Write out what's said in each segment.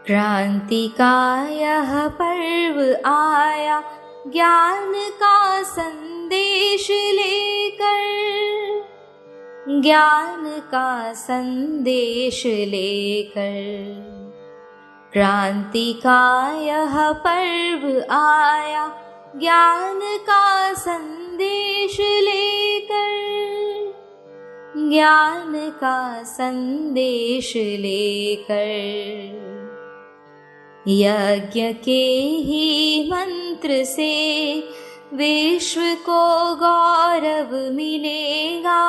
क्रांति का यह पर्व आया ज्ञान का संदेश लेकर, ज्ञान का संदेश लेकर। क्रांति का यह पर्व आया ज्ञान का संदेश लेकर, ज्ञान का संदेश लेकर। यज्ञ के ही मंत्र से विश्व को गौरव मिलेगा,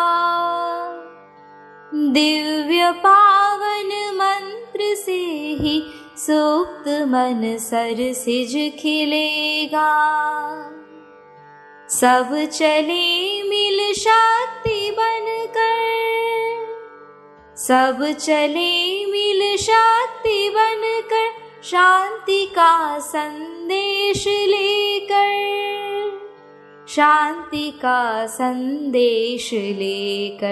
दिव्य पावन मंत्र से ही सुप्त मन सरसिज खिलेगा। सब चले मिल शक्ति बनकर, सब चले मिल शक्ति बनकर, शांति का संदेश लेकर, शांति का संदेश लेकर।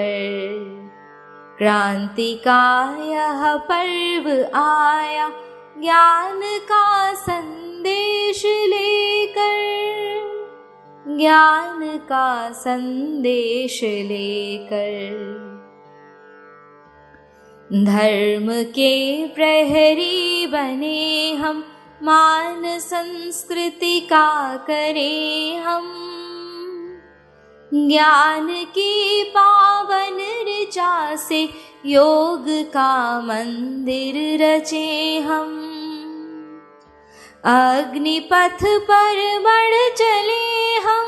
क्रांति का यह पर्व आया ज्ञान का संदेश लेकर, ज्ञान का संदेश लेकर। धर्म के प्रहरी बने हम, मान संस्कृति का करें हम, ज्ञान की पावन ऋचा से योग का मंदिर रचे हम। अग्निपथ पर बढ़ चले हम,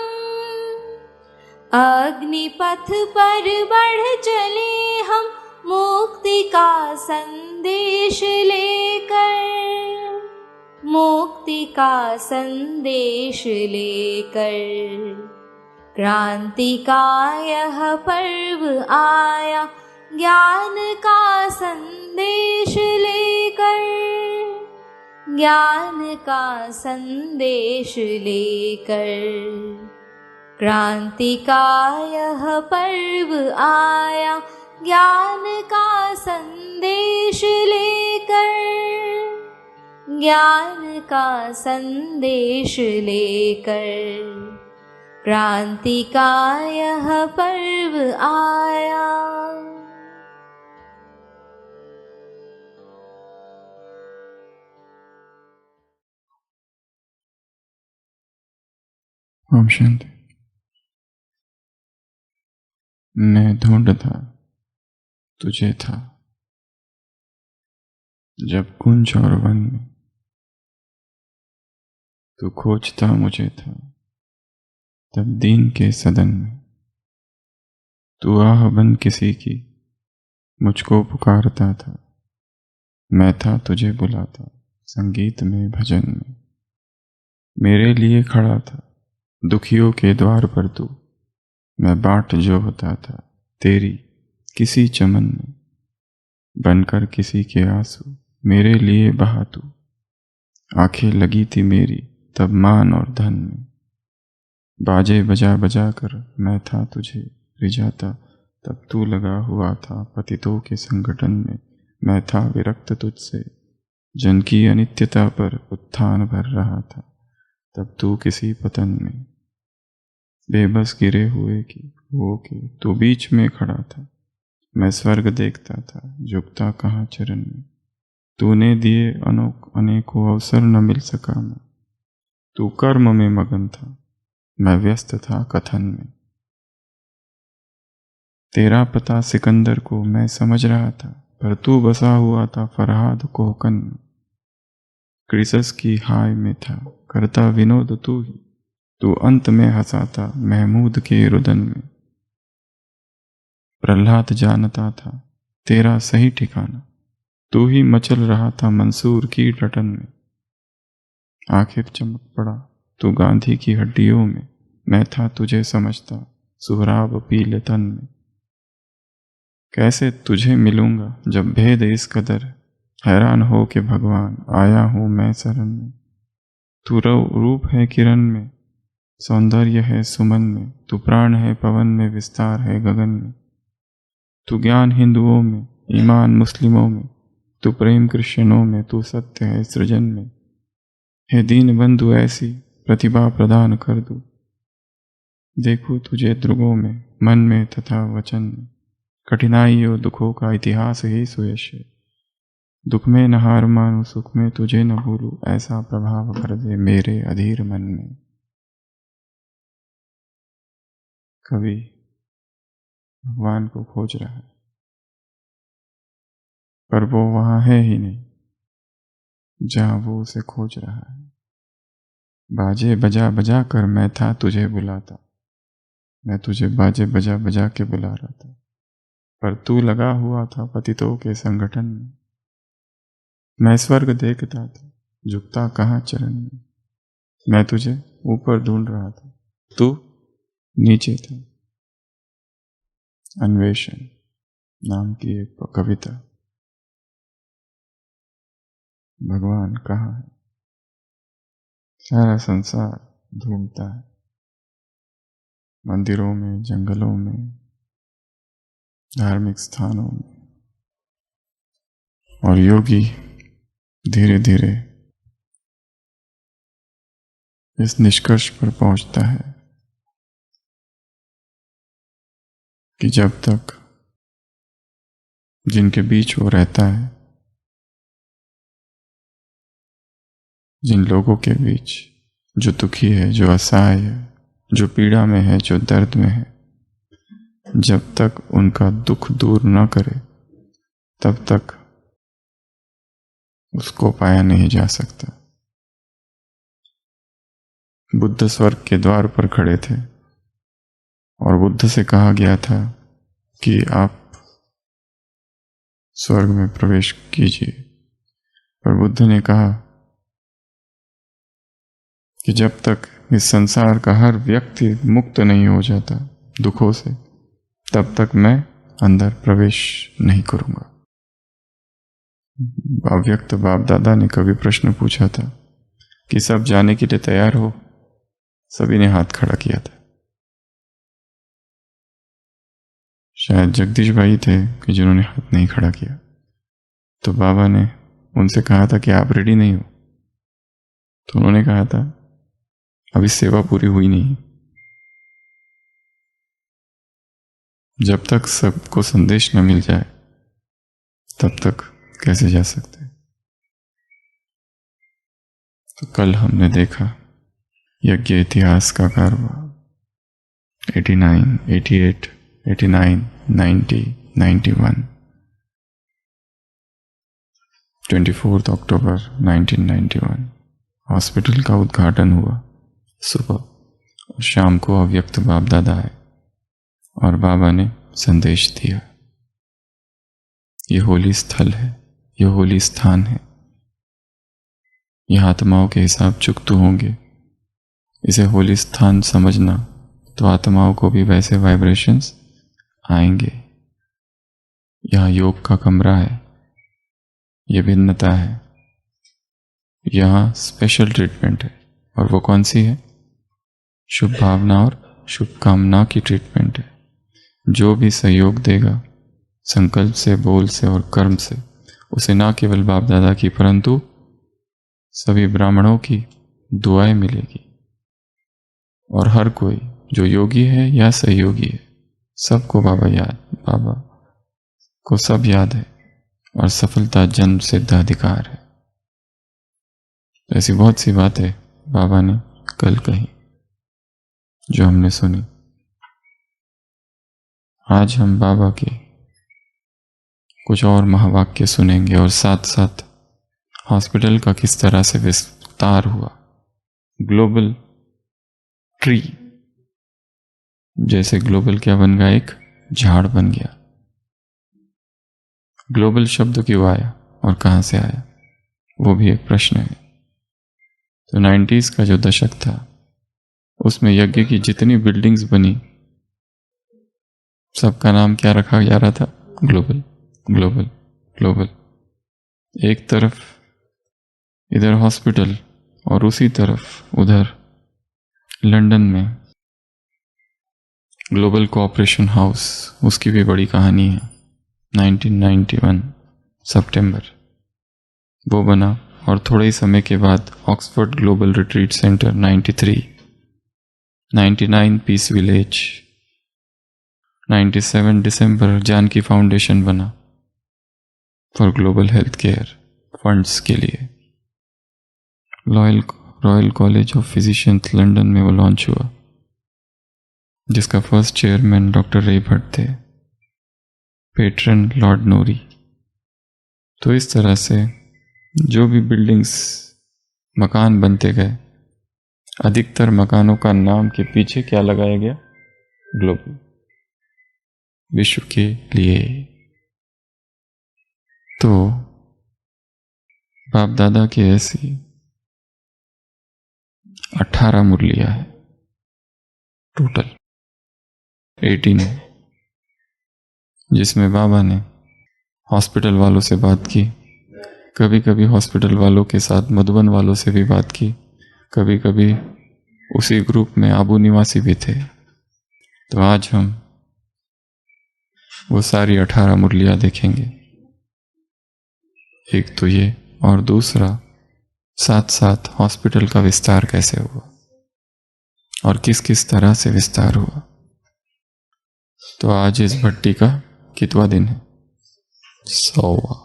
अग्निपथ पर बढ़ चले हम, मुक्ति का संदेश लेकर, मुक्ति का संदेश लेकर। क्रांति का यह पर्व आया ज्ञान का संदेश लेकर, ज्ञान का संदेश लेकर। क्रांति का यह पर्व आया ज्ञान का संदेश लेकर, ज्ञान का संदेश लेकर। क्रांति का यह पर्व आया। ओम शांति। मैं ढूंढता तुझे था जब कुंज और वन में, तू खोजता मुझे था तब दीन के सदन में। तू आह बन किसी की मुझको पुकारता था, मैं था तुझे बुलाता संगीत में भजन में। मेरे लिए खड़ा था दुखियों के द्वार पर तू, मैं बाट जो होता था तेरी किसी चमन में। बनकर किसी के आंसू मेरे लिए बहा तू, आंखें लगी थी मेरी तब मान और धन में। बाजे बजा बजा कर मैं था तुझे रिझाता, तब तू लगा हुआ था पतितों के संगठन में। मैं था विरक्त तुझसे जन की अनित्यता पर उत्थान भर रहा था, तब तू किसी पतन में। बेबस गिरे हुए की हो के तू बीच में खड़ा था, मैं स्वर्ग देखता था झुकता कहाँ चरण में। तूने दिए अनेकों अवसर न मिल सका मैं, तू कर्म में मगन था मैं व्यस्त था कथन में। तेरा पता सिकंदर को मैं समझ रहा था, पर तू बसा हुआ था फरहाद कोहकन में। क्रिसस की हाय में था करता विनोद तू ही, तू अंत में हंसाता महमूद के रुदन में। प्रहलाद जानता था तेरा सही ठिकाना, तू ही मचल रहा था मंसूर की डटन में। आखिर चमक पड़ा तू गांधी की हड्डियों में, मैं था तुझे समझता सुहराब पीले तन में। कैसे तुझे मिलूंगा जब भेद इस कदर, हैरान हो के भगवान आया हूं मैं शरण में। तू रूप है किरण में, सौंदर्य है सुमन में, तू प्राण है पवन में, विस्तार है गगन में। तू ज्ञान हिंदुओं में, ईमान मुस्लिमों में, तू प्रेम कृष्णों में, तू सत्य है सृजन में। हे दीन बंधु ऐसी प्रतिभा प्रदान कर दूं, देखूं तुझे ध्रुवों में, मन में तथा वचन में। कठिनाइयों दुखों का इतिहास ही सुयश है, दुख में न हार मानूं, सुख में तुझे न भूलूं, ऐसा प्रभाव कर दे मेरे अधीर मन में। कवि भगवान को खोज रहा है, पर वो वहां है ही नहीं जहां वो उसे खोज रहा है। बाजे बजा बजा कर मैं था तुझे बुलाता, मैं तुझे बाजे बजा बजा के बुला रहा था, पर तू लगा हुआ था पतितों के संगठन में। मैं स्वर्ग देखता था, झुकता कहाँ चरण में। मैं तुझे ऊपर ढूंढ रहा था, तू नीचे था। अन्वेषण नाम की एक कविता। भगवान कहाँ है? सारा संसार ढूंढता है, मंदिरों में, जंगलों में, धार्मिक स्थानों में, और योगी धीरे धीरे इस निष्कर्ष पर पहुंचता है कि जब तक जिनके बीच वो रहता है, जिन लोगों के बीच जो दुखी है, जो असहाय है, जो पीड़ा में है, जो दर्द में है, जब तक उनका दुख दूर न करे तब तक उसको पाया नहीं जा सकता। बुद्ध स्वर्ग के द्वार पर खड़े थे और बुद्ध से कहा गया था कि आप स्वर्ग में प्रवेश कीजिए, पर बुद्ध ने कहा कि जब तक इस संसार का हर व्यक्ति मुक्त नहीं हो जाता दुखों से, तब तक मैं अंदर प्रवेश नहीं करूंगा। अव्यक्त बाप दादा ने कभी प्रश्न पूछा था कि सब जाने के लिए तैयार हो? सभी ने हाथ खड़ा किया था। शायद जगदीश भाई थे कि जिन्होंने हाथ नहीं खड़ा किया। तो बाबा ने उनसे कहा था कि आप रेडी नहीं हो? तो उन्होंने कहा था अभी सेवा पूरी हुई नहीं। जब तक सबको संदेश न मिल जाए तब तक कैसे जा सकते? तो कल हमने देखा यज्ञ इतिहास का कारवा 89, 88, 89, 90, 91, 24 अक्टूबर 1991 हॉस्पिटल का उद्घाटन हुआ। सुबह और शाम को अव्यक्त बाप दादा आए और बाबा ने संदेश दिया। ये होली स्थल है, ये होली स्थान है, यह आत्माओं के हिसाब चुकतू होंगे। इसे होली स्थान समझना तो आत्माओं को भी वैसे वाइब्रेशंस आएंगे। यहाँ योग का कमरा है, ये भिन्नता है, यहाँ स्पेशल ट्रीटमेंट है। और वो कौन सी है? शुभ भावना और शुभ कामना की ट्रीटमेंट है। जो भी सहयोग देगा संकल्प से, बोल से और कर्म से, उसे ना केवल बाप दादा की परंतु सभी ब्राह्मणों की दुआएं मिलेगी। और हर कोई जो योगी है या सहयोगी है, सबको बाबा को सब याद है और सफलता जन्म सिद्ध अधिकार है। ऐसी बहुत सी बातें बाबा ने कल कही जो हमने सुनी। आज हम बाबा के कुछ और महावाक्य सुनेंगे और साथ साथ हॉस्पिटल का किस तरह से विस्तार हुआ। ग्लोबल ट्री, जैसे ग्लोबल क्या बन गया? एक झाड़ बन गया। ग्लोबल शब्द क्यों आया और कहां से आया, वो भी एक प्रश्न है। तो 90s का जो दशक था उसमें यज्ञ की जितनी बिल्डिंग्स बनी सबका नाम क्या रखा जा रहा था? Global, global, global. एक तरफ इधर हॉस्पिटल और उसी तरफ उधर लंदन में ग्लोबल कोऑपरेशन हाउस, उसकी भी बड़ी कहानी है। 1991 सितंबर वो बना, और थोड़े ही समय के बाद Oxford global retreat centre 93, 99 peace village, 97 दिसंबर जानकी फाउंडेशन बना for global health care funds के लिए। Royal College of Physicians London में वो लॉन्च हुआ, जिसका फर्स्ट चेयरमैन डॉक्टर रे भट्ट थे, पेट्रन लॉर्ड नोरी। तो इस तरह से जो भी बिल्डिंग्स, मकान बनते गए, अधिकतर मकानों का नाम के पीछे क्या लगाया गया? ग्लोबल, विश्व के लिए। तो बाप दादा की ऐसी 18 मुरलियां है, टोटल 18, जिसमें बाबा ने हॉस्पिटल वालों से बात की, कभी कभी हॉस्पिटल वालों के साथ मधुबन वालों से भी बात की, कभी कभी उसी ग्रुप में आबू निवासी भी थे। तो आज हम वो सारी 18 मुरलियां देखेंगे। एक तो ये, और दूसरा साथ साथ हॉस्पिटल का विस्तार कैसे हुआ और किस किस तरह से विस्तार हुआ। तो आज इस भट्टी का कितवा दिन है? 100वां।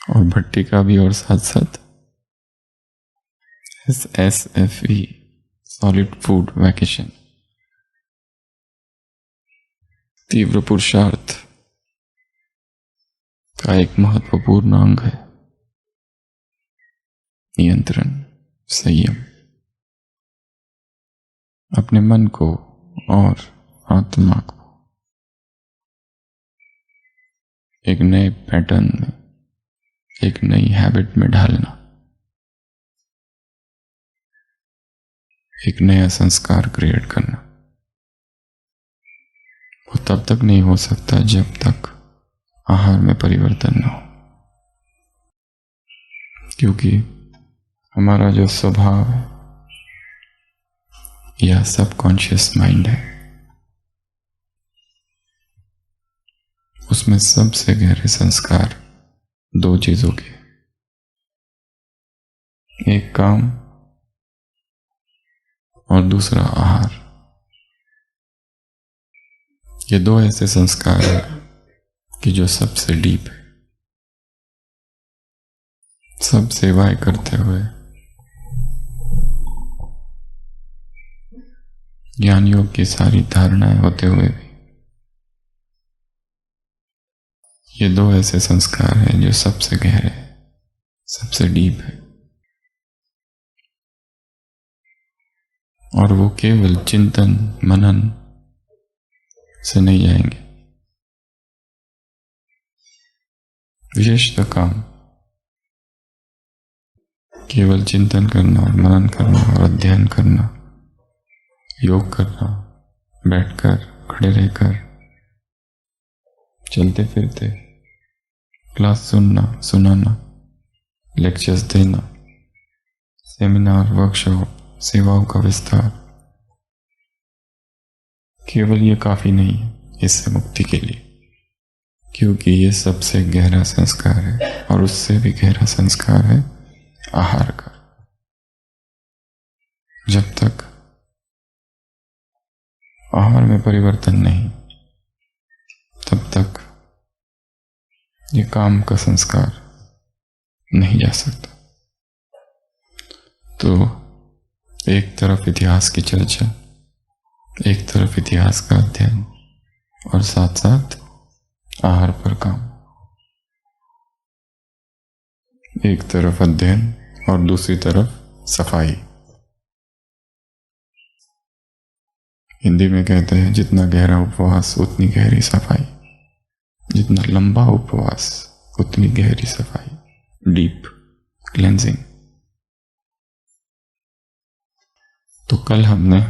और भट्टी का भी, और साथ साथ SFE सॉलिड फूड वैकेशन, तीव्र पुरुषार्थ का एक महत्वपूर्ण अंग है नियंत्रण, संयम। अपने मन को और आत्मा को एक नए पैटर्न में, एक नई हैबिट में ढालना, एक नया संस्कार क्रिएट करना, वो तब तक नहीं हो सकता जब तक आहार में परिवर्तन न हो। क्योंकि हमारा जो स्वभाव है या सबकॉन्शियस माइंड है, उसमें सबसे गहरे संस्कार दो चीजों के, एक काम और दूसरा आहार। ये दो ऐसे संस्कार हैं कि जो सबसे डीप है। सब सेवाएं करते हुए, ज्ञान योग की सारी धारणाएं होते हुए भी, ये दो ऐसे संस्कार हैं जो सबसे गहरे, सबसे डीप है। और वो केवल चिंतन मनन से नहीं जाएंगे। विशेषतः काम, केवल चिंतन करना और मनन करना और अध्ययन करना, योग करना, बैठकर, खड़े रहकर, चलते फिरते, क्लास सुनना, सुनाना, लेक्चर्स देना, सेमिनार, वर्कशॉप, सेवाओं का विस्तार, केवल ये काफी नहीं है इससे मुक्ति के लिए। क्योंकि ये सबसे गहरा संस्कार है, और उससे भी गहरा संस्कार है आहार का। जब तक आहार में परिवर्तन नहीं, तब तक ये काम का संस्कार नहीं जा सकता। तो एक तरफ इतिहास की चर्चा, एक तरफ इतिहास का अध्ययन, और साथ साथ आहार पर काम। एक तरफ अध्ययन और दूसरी तरफ सफाई। हिंदी में कहते हैं जितना गहरा उपवास उतनी गहरी सफाई, जितना लंबा उपवास उतनी गहरी सफाई, डीप क्लेंजिंग। तो कल हमने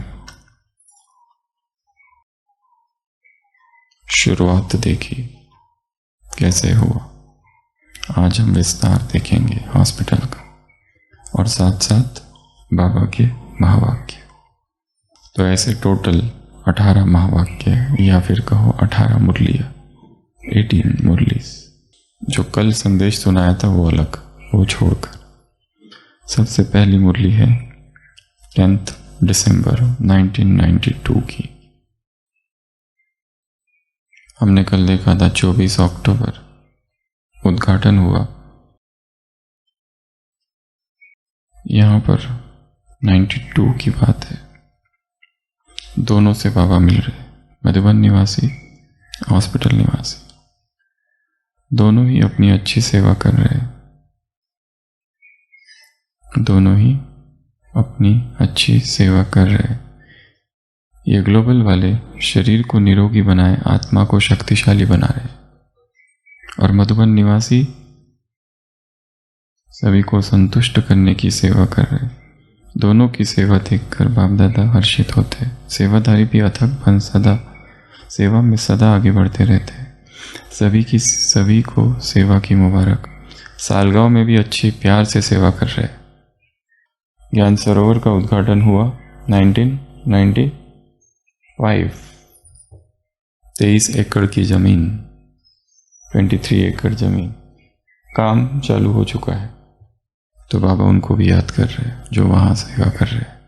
शुरुआत देखी कैसे हुआ, आज हम विस्तार देखेंगे हॉस्पिटल का, और साथ साथ बाबा के महावाक्य। तो ऐसे टोटल 18 महावाक्य, या फिर कहो 18 मुरलियां, 18 मुरलीज, जो कल संदेश सुनाया था वो अलग, वो छोड़कर सबसे पहली मुरली है 10 दिसंबर 1992 की। हमने कल देखा था 24 अक्टूबर उद्घाटन हुआ। यहाँ पर 92 की बात है। दोनों से बाबा मिल रहे, मधुबन निवासी, हॉस्पिटल निवासी, दोनों ही अपनी अच्छी सेवा कर रहे, दोनों ही अपनी अच्छी सेवा कर रहे। ये ग्लोबल वाले शरीर को निरोगी बनाए, आत्मा को शक्तिशाली बना रहे, और मधुबन निवासी सभी को संतुष्ट करने की सेवा कर रहे। दोनों की सेवा देखकर बाप दादा हर्षित होते। सेवाधारी भी अथक बन सदा सेवा में सदा आगे बढ़ते रहते। सभी को सेवा की मुबारक। सालगांव में भी अच्छी प्यार से सेवा कर रहे। ज्ञान सरोवर का उद्घाटन हुआ 1995। 23 एकड़ की जमीन, 23 एकड़ जमीन, काम चालू हो चुका है। तो बाबा उनको भी याद कर रहे हैं जो वहां सेवा कर रहे हैं।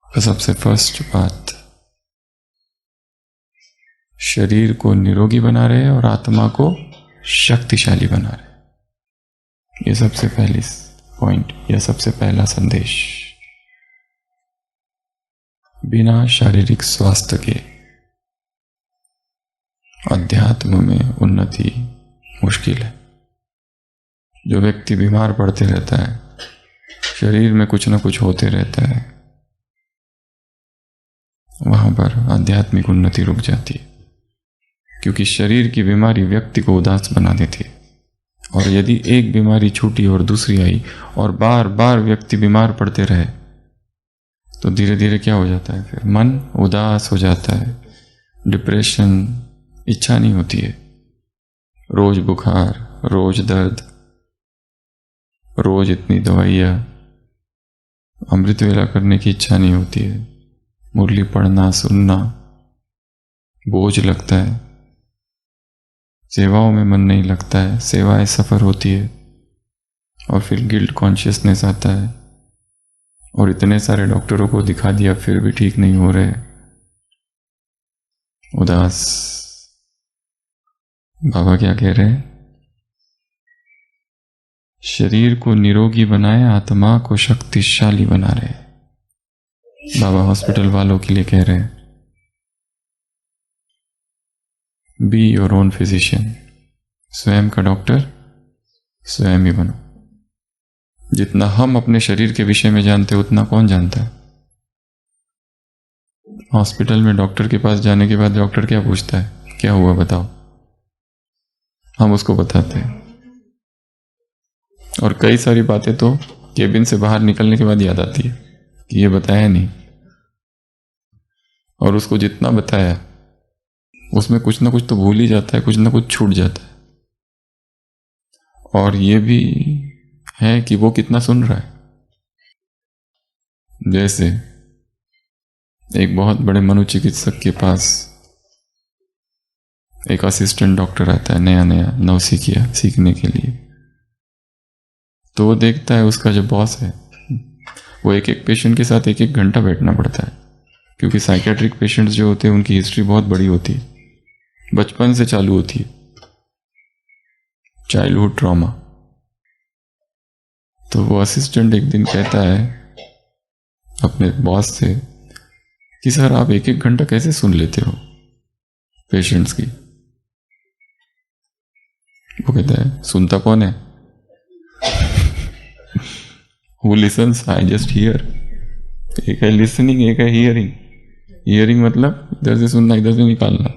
तो सबसे फर्स्ट बात, शरीर को निरोगी बना रहे और आत्मा को शक्तिशाली बना रहे। ये सबसे पहली पॉइंट, यह सबसे पहला संदेश। बिना शारीरिक स्वास्थ्य के अध्यात्म में उन्नति मुश्किल है। जो व्यक्ति बीमार पड़ते रहता है, शरीर में कुछ न कुछ होते रहता है, वहां पर आध्यात्मिक उन्नति रुक जाती है, क्योंकि शरीर की बीमारी व्यक्ति को उदास बना देती है। और यदि एक बीमारी छूटी और दूसरी आई और बार बार व्यक्ति बीमार पड़ते रहे, तो धीरे धीरे क्या हो जाता है, फिर मन उदास हो जाता है, डिप्रेशन, इच्छा नहीं होती है, रोज बुखार, रोज दर्द, रोज इतनी दवाइयाँ, अमृत वेला करने की इच्छा नहीं होती है, मुरली पढ़ना सुनना बोझ लगता है, सेवाओं में मन नहीं लगता है, सेवाएं सफर होती है, और फिर गिल्ट कॉन्शियसनेस आता है, और इतने सारे डॉक्टरों को दिखा दिया फिर भी ठीक नहीं हो रहे, उदास। बाबा क्या कह रहे हैं, शरीर को निरोगी बनाए, आत्मा को शक्तिशाली बना रहे। बाबा हॉस्पिटल वालों के लिए कह रहे हैं, बी योर ओन फिजिशियन। स्वयं का डॉक्टर स्वयं ही बनो। जितना हम अपने शरीर के विषय में जानते उतना कौन जानता है। हॉस्पिटल में डॉक्टर के पास जाने के बाद डॉक्टर क्या पूछता है, क्या हुआ बताओ, हम उसको बताते हैं। और कई सारी बातें तो केबिन से बाहर निकलने के बाद याद आती है कि ये बताया नहीं, और उसको जितना बताया उसमें कुछ ना कुछ तो भूल ही जाता है, कुछ ना कुछ छूट जाता है। और ये भी है कि वो कितना सुन रहा है। जैसे एक बहुत बड़े मनोचिकित्सक के पास एक असिस्टेंट डॉक्टर आता है, नया नया नवसिखिया सीखने के लिए। तो वो देखता है उसका जो बॉस है वो एक एक पेशेंट के साथ 1-1 घंटा बैठना पड़ता है, क्योंकि साइकेट्रिक पेशेंट्स जो होते हैं उनकी हिस्ट्री बहुत बड़ी होती है, बचपन से चालू होती है, चाइल्डहुड ट्रॉमा। तो वो असिस्टेंट एक दिन कहता है अपने बॉस से कि सर आप 1-1 घंटा कैसे सुन लेते हो पेशेंट्स की। वो कहता है सुनता कौन है, Who listens? I just hear. एक है लिसनिंग, एक है हियरिंग। हियरिंग मतलब इधर से सुनना इधर से निकालना,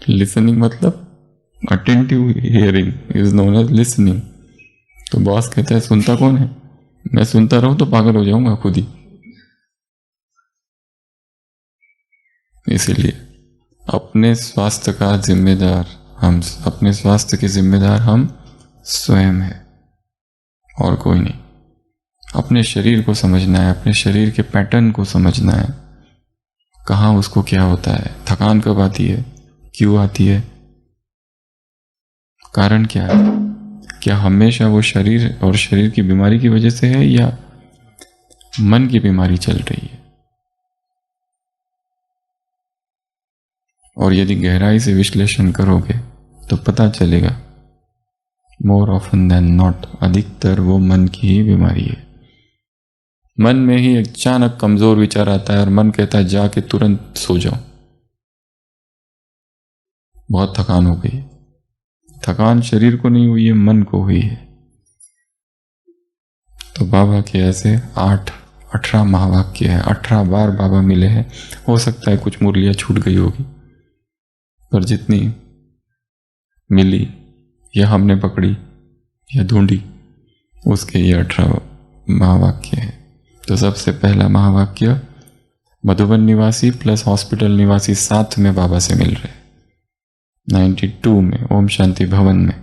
लिसनिंग मतलब attentive hearing is known as listening. तो बॉस कहता है सुनता कौन है, मैं सुनता रहूं तो पागल हो जाऊंगा खुद ही। इसीलिए अपने स्वास्थ्य का जिम्मेदार हम, अपने स्वास्थ्य के जिम्मेदार हम स्वयं हैं और कोई नहीं। अपने शरीर को समझना है, अपने शरीर के पैटर्न को समझना है, कहाँ उसको क्या होता है, थकान कब आती है, क्यों आती है, कारण क्या है? क्या हमेशा वो शरीर और शरीर की बीमारी की वजह से है या मन की बीमारी चल रही है? और यदि गहराई से विश्लेषण करोगे तो पता चलेगा मोर ऑफन देन नॉट अधिकतर वो मन की ही बीमारी है। मन में ही अचानक कमजोर विचार आता है और मन कहता है जाके तुरंत सो जाओ, बहुत थकान हो गई। थकान शरीर को नहीं हुई है, मन को हुई है। तो बाबा के ऐसे 18 महावाक्य है, 18 बार बाबा मिले हैं। हो सकता है कुछ मुरलियां छूट गई होगी, पर जितनी मिली या हमने पकड़ी या ढूंढी उसके ये 18 महावाक्य है। तो सबसे पहला महावाक्य, मधुबन निवासी प्लस हॉस्पिटल निवासी साथ में बाबा से मिल रहे। 92 में ओम शांति भवन में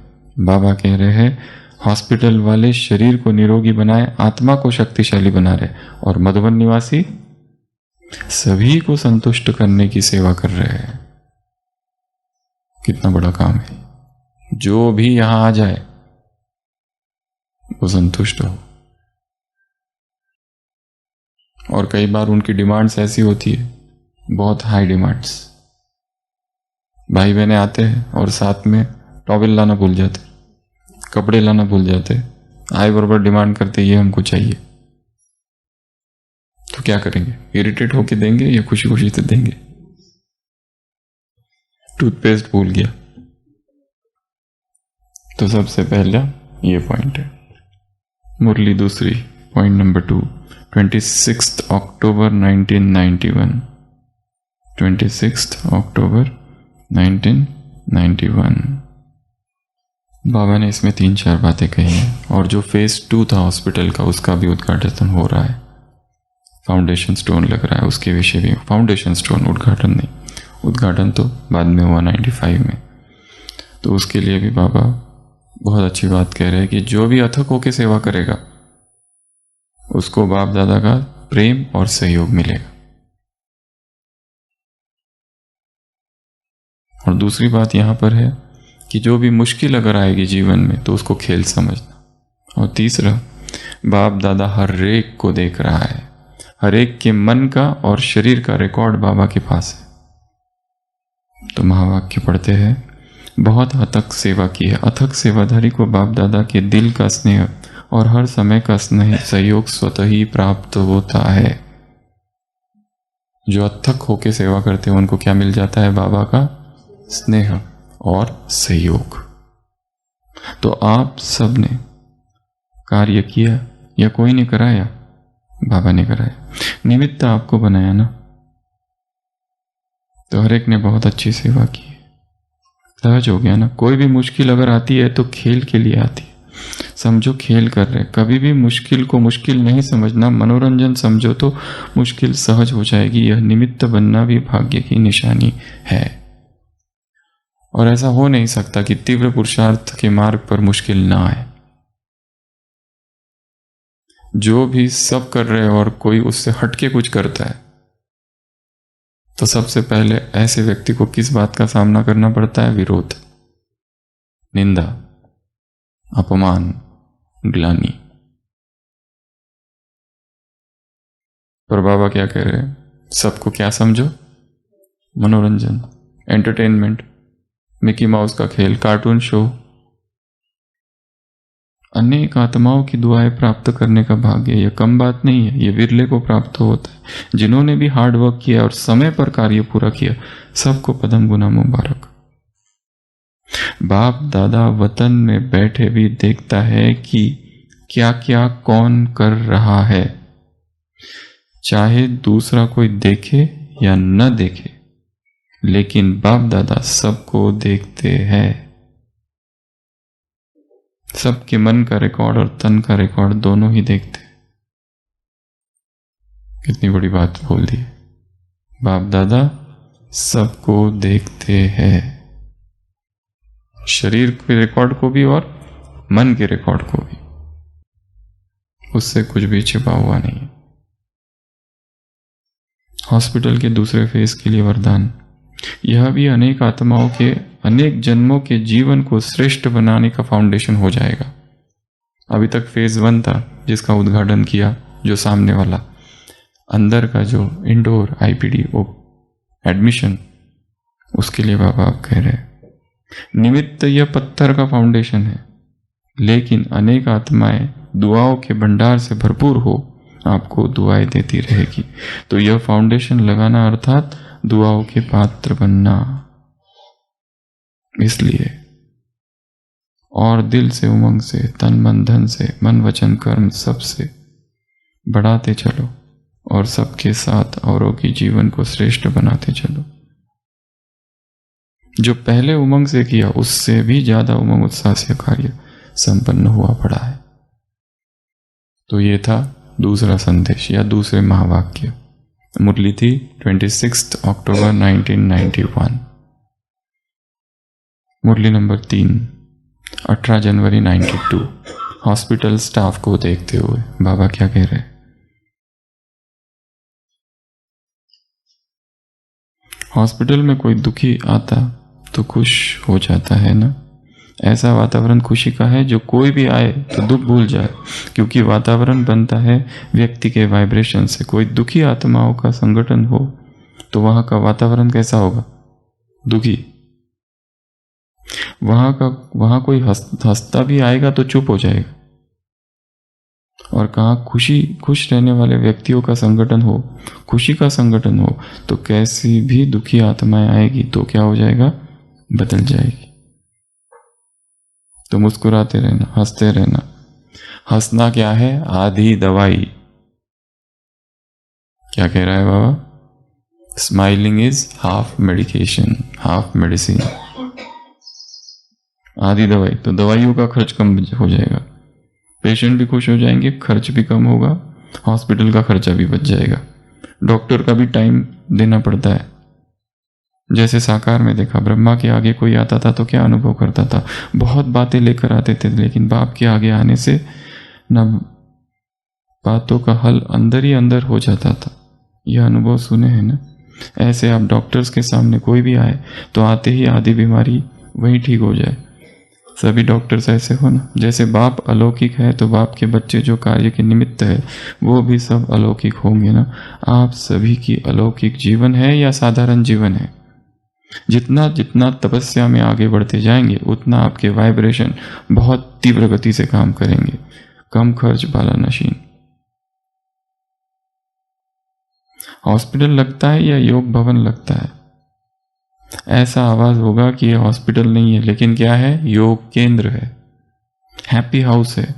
बाबा कह रहे हैं हॉस्पिटल वाले शरीर को निरोगी बनाए, आत्मा को शक्तिशाली बना रहे, और मधुबन निवासी सभी को संतुष्ट करने की सेवा कर रहे हैं। कितना बड़ा काम है। जो भी यहां आ जाए वो संतुष्ट हो। और कई बार उनकी डिमांड्स ऐसी होती है, बहुत हाई डिमांड्स। भाई बहने आते हैं और साथ में टॉवेल लाना भूल जाते, कपड़े लाना भूल जाते, आए बराबर डिमांड करते ये हमको चाहिए। तो क्या करेंगे? इरिटेट होके देंगे या खुशी खुशी से देंगे? टूथपेस्ट भूल गया। तो सबसे पहला ये पॉइंट है। मुरली दूसरी, पॉइंट नंबर 2, 26 अक्टूबर 1991। 26 अक्टूबर 1991। बाबा ने इसमें 3-4 बातें कही हैं। और जो फेज 2 था हॉस्पिटल का, उसका भी उद्घाटन हो रहा है। फाउंडेशन स्टोन लग रहा है, उसके विषय भी। फाउंडेशन स्टोन, उद्घाटन नहीं। उद्घाटन तो बाद में हुआ 95 में। तो उसके लिए भी बाबा बहुत अच्छी बात कह रहे हैं कि जो भी अथक होकर सेवा करेगा उसको बाप दादा का प्रेम और सहयोग मिलेगा। और दूसरी बात यहां पर है कि जो भी मुश्किल अगर आएगी जीवन में तो उसको खेल समझना। और तीसरा, बाप दादा हर एक को देख रहा है, हर एक के मन का और शरीर का रिकॉर्ड बाबा के पास है। तो महावाक्य पढ़ते हैं, बहुत अथक सेवा की है। अथक सेवाधारी को बाप दादा के दिल का स्नेह और हर समय का स्नेह सहयोग स्वतः ही प्राप्त होता है। जो अथक होके सेवा करते हैं उनको क्या मिल जाता है? बाबा का स्नेह और सहयोग। तो आप सब ने कार्य किया या कोई ने कराया? बाबा ने कराया। निमित्त आपको बनाया ना। तो हर एक ने बहुत अच्छी सेवा की है। सहज हो गया ना। कोई भी मुश्किल अगर आती है तो खेल के लिए आती है। समझो खेल कर रहे। कभी भी मुश्किल को मुश्किल नहीं समझना, मनोरंजन समझो तो मुश्किल सहज हो जाएगी। यह निमित्त बनना भी भाग्य की निशानी है। और ऐसा हो नहीं सकता कि तीव्र पुरुषार्थ के मार्ग पर मुश्किल ना आए। जो भी सब कर रहे और कोई उससे हटके कुछ करता है तो सबसे पहले ऐसे व्यक्ति को किस बात का सामना करना पड़ता है? विरोध, निंदा, अपमान, ग्लानि। पर बाबा क्या कह रहे हैं? सबको क्या समझो? मनोरंजन, एंटरटेनमेंट, मिकी माउस का खेल, कार्टून शो। अनेक आत्माओं की दुआएं प्राप्त करने का भाग्य, यह कम बात नहीं है। यह विरले को प्राप्त होता है। जिन्होंने भी हार्ड वर्क किया और समय पर कार्य पूरा किया, सबको पदम गुना मुबारक। बाप दादा वतन में बैठे भी देखता है कि क्या क्या कौन कर रहा है, चाहे दूसरा कोई देखे या न देखे, लेकिन बाप दादा सबको देखते हैं। सबके मन का रिकॉर्ड और तन का रिकॉर्ड दोनों ही देखते हैं। कितनी बड़ी बात बोल दी। बाप दादा सबको देखते हैं, शरीर के रिकॉर्ड को भी और मन के रिकॉर्ड को भी। उससे कुछ भी छिपा हुआ नहीं। हॉस्पिटल के दूसरे फेज के लिए वरदान, यह भी अनेक आत्माओं के अनेक जन्मों के जीवन को श्रेष्ठ बनाने का फाउंडेशन हो जाएगा। अभी तक फेज 1 था जिसका उद्घाटन किया, जो सामने वाला अंदर का जो इंडोर IPD वो एडमिशन, उसके लिए बाबा आप कह रहे हैं निमित्त यह पत्थर का फाउंडेशन है, लेकिन अनेक आत्माएं दुआओं के भंडार से भरपूर हो आपको दुआएं देती रहेगी। तो यह फाउंडेशन लगाना अर्थात दुआओं के पात्र बनना। इसलिए और दिल से, उमंग से, तन मन धन से, मन वचन कर्म सबसे बढ़ाते चलो और सबके साथ औरों की जीवन को श्रेष्ठ बनाते चलो। जो पहले उमंग से किया उससे भी ज्यादा उमंग उत्साह से कार्य संपन्न हुआ पड़ा है। तो ये था दूसरा संदेश या दूसरे महावाक्य। मुरली थी 26 अक्टूबर 1991। मुरली नंबर 3 18 जनवरी 92। हॉस्पिटल स्टाफ को देखते हुए बाबा क्या कह रहे हैं? हॉस्पिटल में कोई दुखी आता तो खुश हो जाता है ना। ऐसा वातावरण खुशी का है जो कोई भी आए तो दुख भूल जाए, क्योंकि वातावरण बनता है व्यक्ति के वाइब्रेशन से। कोई दुखी आत्माओं का संगठन हो तो वहां का वातावरण कैसा होगा? दुखी। वहां कोई हंसता भी आएगा तो चुप हो जाएगा। और कहाँ खुश रहने वाले व्यक्तियों का संगठन हो, खुशी का संगठन हो, तो कैसी भी दुखी आत्माएं आएगी तो क्या हो जाएगा? बदल जाएगी। तो मुस्कुराते रहना, हंसते रहना। हंसना क्या है? आधी दवाई। क्या कह रहा है बाबा? Smiling is half medication, half medicine. आधी दवाई। तो दवाइयों का खर्च कम हो जाएगा, पेशेंट भी खुश हो जाएंगे, खर्च भी कम होगा, हॉस्पिटल का खर्चा भी बच जाएगा, डॉक्टर का भी टाइम देना पड़ता है। जैसे साकार में देखा, ब्रह्मा के आगे कोई आता था तो क्या अनुभव करता था? बहुत बातें लेकर आते थे, लेकिन बाप के आगे आने से न बातों का हल अंदर ही अंदर हो जाता था। यह अनुभव सुने हैं ना। ऐसे आप डॉक्टर्स के सामने कोई भी आए तो आते ही आधी बीमारी वहीं ठीक हो जाए। सभी डॉक्टर्स ऐसे हो ना। जैसे बाप अलौकिक है तो बाप के बच्चे जो कार्य के निमित्त है वो भी सब अलौकिक होंगे ना। आप सभी की अलौकिक जीवन है या साधारण जीवन है? जितना जितना तपस्या में आगे बढ़ते जाएंगे उतना आपके वाइब्रेशन बहुत तीव्र गति से काम करेंगे। कम खर्च वाला नशीन। हॉस्पिटल लगता है या योग भवन लगता है? ऐसा आवाज होगा कि यह हॉस्पिटल नहीं है, लेकिन क्या है? योग केंद्र है, हैप्पी हाउस है।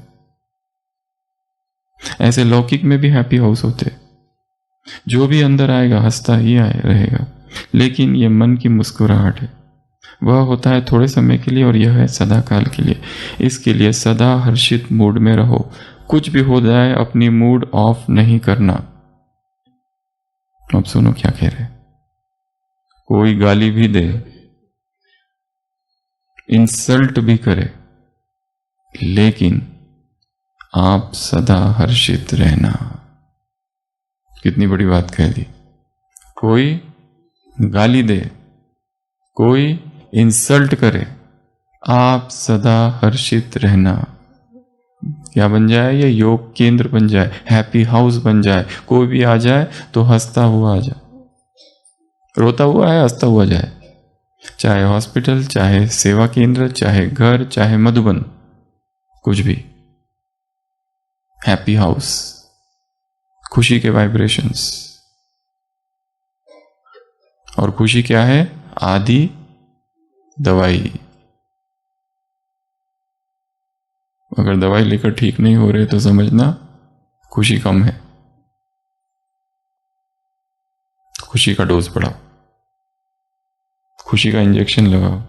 ऐसे लौकिक में भी हैप्पी हाउस होते। जो भी अंदर आएगा हंसता ही रहेगा, लेकिन यह मन की मुस्कुराहट है। वह होता है थोड़े समय के लिए और यह है सदा काल के लिए। इसके लिए सदा हर्षित मूड में रहो। कुछ भी हो जाए अपनी मूड ऑफ नहीं करना। अब सुनो क्या कह रहे। कोई गाली भी दे, इंसल्ट भी करे, लेकिन आप सदा हर्षित रहना। कितनी बड़ी बात कह दी। कोई गाली दे, कोई इंसल्ट करे, आप सदा हर्षित रहना। क्या बन जाए? ये योग केंद्र बन जाए, हैप्पी हाउस बन जाए। कोई भी आ जाए तो हंसता हुआ आ जाए, रोता हुआ है हंसता हुआ जाए। चाहे हॉस्पिटल, चाहे सेवा केंद्र, चाहे घर, चाहे मधुबन, कुछ भी। हैप्पी हाउस, खुशी के वाइब्रेशंस। और खुशी क्या है? आधी दवाई। अगर दवाई लेकर ठीक नहीं हो रहे तो समझना खुशी कम है। खुशी का डोज बढ़ाओ, खुशी का इंजेक्शन लगाओ।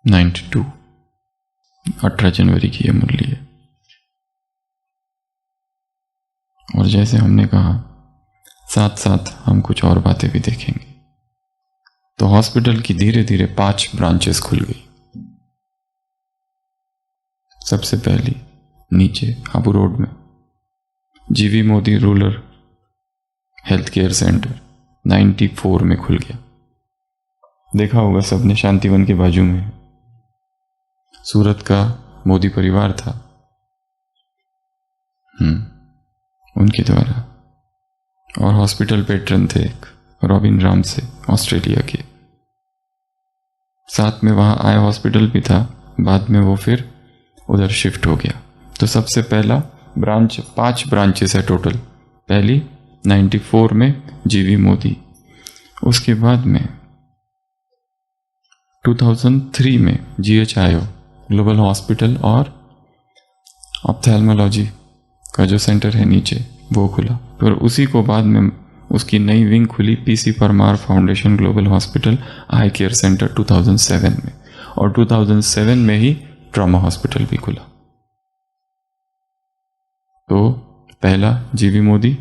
92 18 जनवरी की यह मुरली है। और जैसे हमने कहा, साथ साथ हम कुछ और बातें भी देखेंगे। तो हॉस्पिटल की धीरे धीरे 5 ब्रांचेस खुल गई। सबसे पहली नीचे आबू रोड में जीवी Modi rural health care centre, 94 में खुल गया। देखा होगा सबने, शांतिवन के बाजू में सूरत का मोदी परिवार था, उनके द्वारा। और हॉस्पिटल पेट्रन थे एक रॉबिन राम से, ऑस्ट्रेलिया के। साथ में वहाँ आय हॉस्पिटल भी था, बाद में वो फिर उधर शिफ्ट हो गया। तो सबसे पहला ब्रांच, 5 ब्रांचेस है टोटल। पहली 94 में जीवी मोदी, उसके बाद में 2003 में GHIO ग्लोबल हॉस्पिटल और ऑप्थेल्मोलॉजी का जो सेंटर है नीचे, वो खुला। फिर उसी को बाद में उसकी नई विंग खुली, PC Parmar foundation global hospital आई केयर सेंटर 2007 में। और 2007 में ही ट्रॉमा हॉस्पिटल भी खुला। तो पहला जीवी मोदी।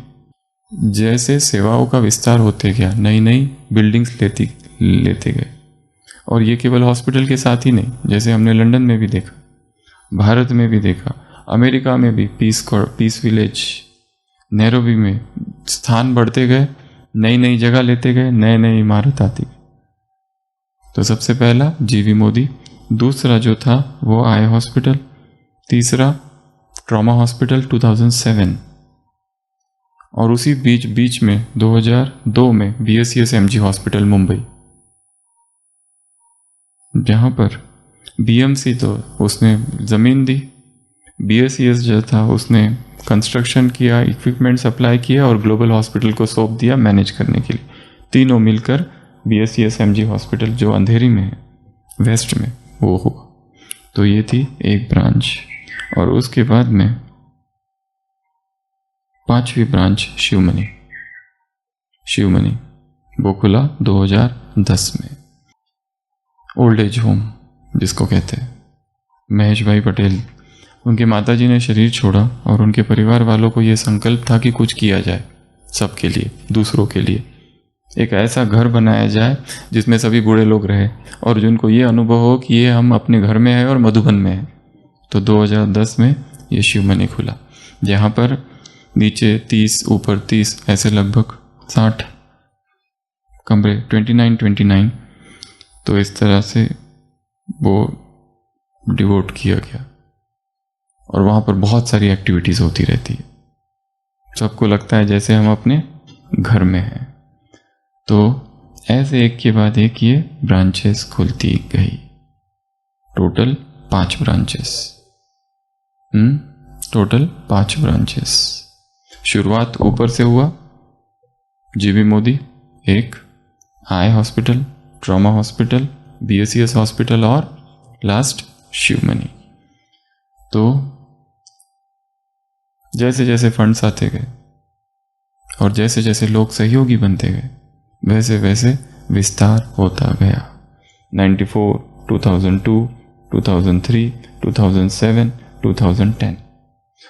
जैसे सेवाओं का विस्तार होते गया, नई नई बिल्डिंग्स लेते गए। और ये केवल हॉस्पिटल के साथ ही नहीं, जैसे हमने लंदन में भी देखा, भारत में भी देखा, अमेरिका में भी पीस विलेज, नैरोबी में स्थान बढ़ते गए, नई नई जगह लेते गए, नए नए इमारत आती गई। तो सबसे पहला जीवी मोदी, दूसरा जो था वो आई हॉस्पिटल, तीसरा ट्रॉमा हॉस्पिटल 2007, और उसी बीच में 2002 में BSCS MG हॉस्पिटल मुंबई, जहां पर BMC तो उसने ज़मीन दी, BSCS जो था उसने कंस्ट्रक्शन किया, इक्विपमेंट सप्लाई किया और ग्लोबल हॉस्पिटल को सौंप दिया मैनेज करने के लिए। तीनों मिलकर BSCS MG हॉस्पिटल जो अंधेरी में है, वेस्ट में, वो हुआ। तो ये थी एक ब्रांच। और उसके बाद में 5वीं ब्रांच शिवमनी, वो खुला 2010 में। ओल्ड एज होम जिसको कहते हैं, महेश भाई पटेल, उनके माताजी ने शरीर छोड़ा और उनके परिवार वालों को यह संकल्प था कि कुछ किया जाए सबके लिए, दूसरों के लिए। एक ऐसा घर बनाया जाए जिसमें सभी बूढ़े लोग रहे और जिनको ये अनुभव हो कि ये हम अपने घर में है और मधुबन में है। तो 2010 में ये शिवमनी खुला, जहाँ पर नीचे 30, ऊपर 30, ऐसे लगभग 60 कमरे, 29। तो इस तरह से वो डिवोट किया गया और वहाँ पर बहुत सारी एक्टिविटीज़ होती रहती है। सबको लगता है जैसे हम अपने घर में हैं। तो ऐसे एक के बाद एक ये ब्रांचेस खुलती गई। Total 5 branches. Total 5 branches. शुरुआत ऊपर से हुआ, जीवी Modi 1, eye hospital, trauma hospital, BSCS hospital और लास्ट शिवमनी। तो जैसे जैसे फंड्स आते गए और जैसे जैसे लोग सहयोगी बनते गए, वैसे वैसे विस्तार होता गया। 94, 2002, 2003, 2007, 2010।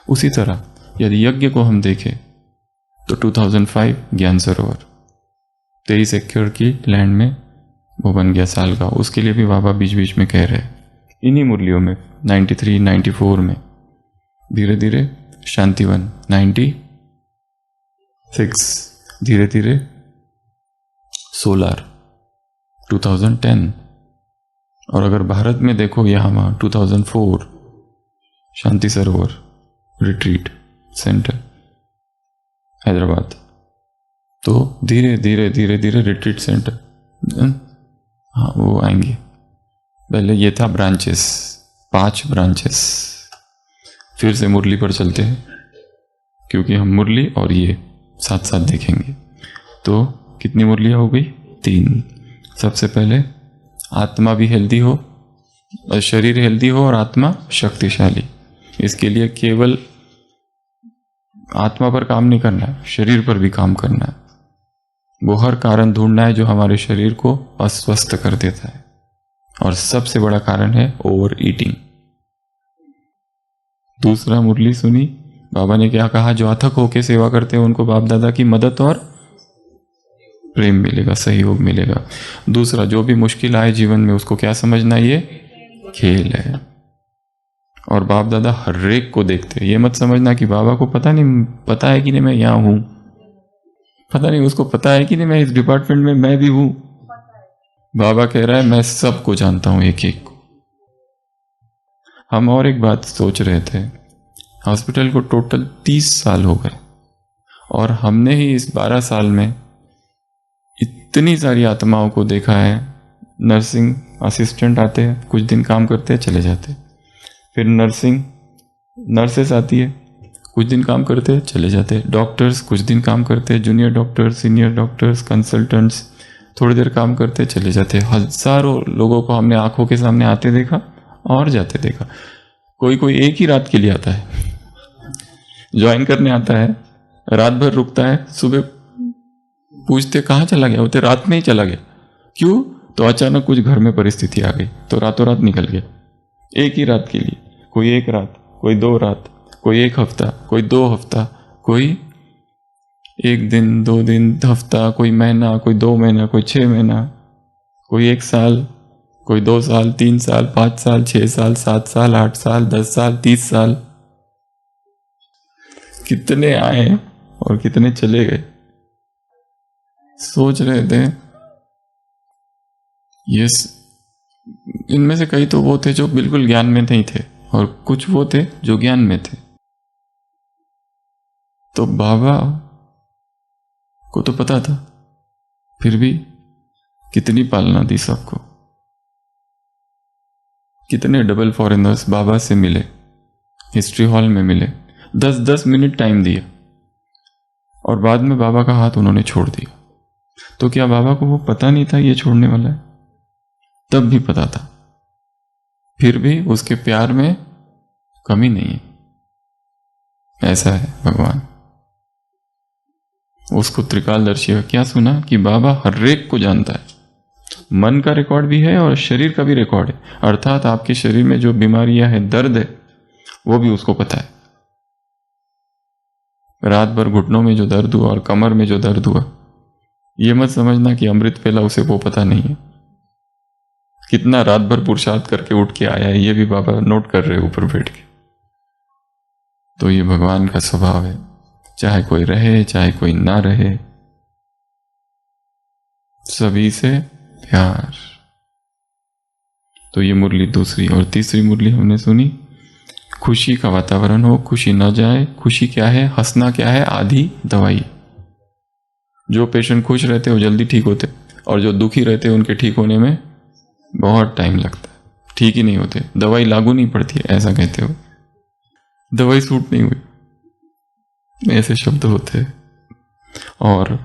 उसी तरह यदि यज्ञ को हम देखें तो 2005 ज्ञान सरोवर 23 एकड़ की लैंड में वो बन गया साल का। उसके लिए भी बाबा बीच बीच में कह रहे हैं, इन्हीं मुरलियों में 93, 94 में। धीरे धीरे शांतिवन 96, धीरे धीरे सोलार 2010। और अगर भारत में देखो यहाँ 2004 शांति सरोवर रिट्रीट सेंटर हैदराबाद। तो धीरे धीरे धीरे धीरे रिट्रीट सेंटर, हाँ वो आएंगे। पहले ये था ब्रांचेस, 5 ब्रांचेस। फिर से मुरली पर चलते हैं क्योंकि हम मुरली और ये साथ साथ देखेंगे। तो कितनी मुरलियाँ हो गई? 3। सबसे पहले आत्मा भी हेल्दी हो, शरीर हेल्दी हो और आत्मा शक्तिशाली। इसके लिए केवल आत्मा पर काम नहीं करना है, शरीर पर भी काम करना है। वो हर कारण ढूंढना है जो हमारे शरीर को अस्वस्थ कर देता है, और सबसे बड़ा कारण है ओवर ईटिंग। दूसरा मुरली सुनी, बाबा ने क्या कहा? जो अथक होकर सेवा करते हैं उनको बाप दादा की मदद और प्रेम मिलेगा, सहयोग मिलेगा। दूसरा, जो भी मुश्किल आए जीवन में उसको क्या समझना, ये खेल है। और बाप दादा हर एक को देखते हैं। ये मत समझना कि बाबा को पता है कि नहीं मैं यहाँ हूं, पता नहीं उसको पता है कि नहीं मैं इस डिपार्टमेंट में मैं भी हूं। बाबा कह रहा है मैं सबको जानता हूं, एक एक को। हम और एक बात सोच रहे थे, हॉस्पिटल को टोटल 30 साल हो गए और हमने ही इस 12 साल में इतनी सारी आत्माओं को देखा है। नर्सिंग असिस्टेंट आते हैं, कुछ दिन काम करते हैं, चले जाते हैं। फिर नर्सेस आती है, कुछ दिन काम करते हैं, चले जाते हैं। डॉक्टर्स कुछ दिन काम करते हैं, junior doctors, senior doctors, consultants थोड़ी देर काम करते हैं, चले जाते हैं। हजारों लोगों को हमने आंखों के सामने आते देखा और जाते देखा। कोई एक ही रात के लिए आता है, ज्वाइन करने आता है, रात भर रुकता है, सुबह पूछते कहाँ चला गया, बोलते रात में ही चला गया। क्यों? तो अचानक कुछ घर में परिस्थिति आ गई तो रातों रात निकल गया, एक ही रात के लिए। कोई एक रात, कोई 2 रात, कोई 1 हफ्ता, कोई 2 हफ्ता, कोई 1 दिन, 2 दिन, हफ्ता, कोई महीना, कोई 2 महीना, कोई 6 महीना, कोई 1 साल, कोई 2 साल, 3 साल, 5 साल, 6 साल, 7 साल, 8 साल, 10 साल, 30 साल। कितने आए और कितने चले गए। सोच रहे थे यस, इनमें से कई तो वो थे जो बिल्कुल ज्ञान में नहीं थे और कुछ वो थे जो ज्ञान में थे। तो बाबा को तो पता था, फिर भी कितनी पालना दी सबको। कितने डबल फॉरेनर्स बाबा से मिले, हिस्ट्री हॉल में मिले, 10-10 मिनट टाइम दिया और बाद में बाबा का हाथ उन्होंने छोड़ दिया। तो क्या बाबा को वो पता नहीं था ये छोड़ने वाला है? तब भी पता था, फिर भी उसके प्यार में कमी नहीं है। ऐसा है भगवान। उसको त्रिकालदर्शी है। क्या सुना कि बाबा हर एक को जानता है। मन का रिकॉर्ड भी है और शरीर का भी रिकॉर्ड है, अर्थात आपके शरीर में जो बीमारियां हैं, दर्द है, वो भी उसको पता है। रात भर घुटनों में जो दर्द हुआ और कमर में जो दर्द हुआ, ये मत समझना कि अमृत पेला उसे वो पता नहीं है। कितना रात भर पुरुषार्थ करके उठ के आया है, ये भी बाबा नोट कर रहे ऊपर बैठ के। तो ये भगवान का स्वभाव है, चाहे कोई रहे चाहे कोई ना रहे, सभी से प्यार। तो ये मुरली दूसरी। और तीसरी मुरली हमने सुनी, खुशी का वातावरण हो, खुशी न जाए। खुशी क्या है, हंसना क्या है, आधी दवाई। जो पेशेंट खुश रहते वो जल्दी ठीक होते और जो दुखी रहते उनके ठीक होने में बहुत टाइम लगता है, ठीक ही नहीं होते, दवाई लागू नहीं पड़ती है, ऐसा कहते हो, दवाई सूट नहीं हुई, ऐसे शब्द होते हैं। और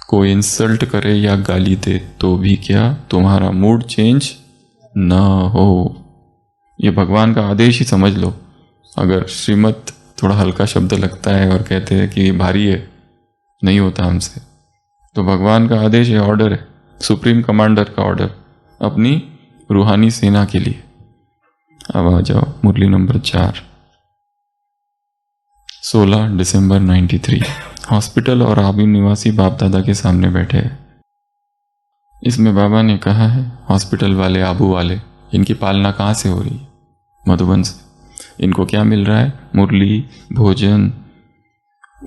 कोई इंसल्ट करे या गाली दे तो भी क्या, तुम्हारा मूड चेंज ना हो। ये भगवान का आदेश ही समझ लो। अगर श्रीमत थोड़ा हल्का शब्द लगता है और कहते हैं कि ये भारी है, नहीं होता हमसे, तो भगवान का आदेश है, ऑर्डर है, सुप्रीम कमांडर का ऑर्डर अपनी रूहानी सेना के लिए। अब आ जाओ मुरली नंबर 4। 16 दिसंबर 93। हॉस्पिटल और आबिन निवासी बाप दादा के सामने बैठे हैं। इसमें बाबा ने कहा है, हॉस्पिटल वाले, आबू वाले, इनकी पालना कहाँ से हो रही है? मधुबन से। इनको क्या मिल रहा है? मुरली, भोजन,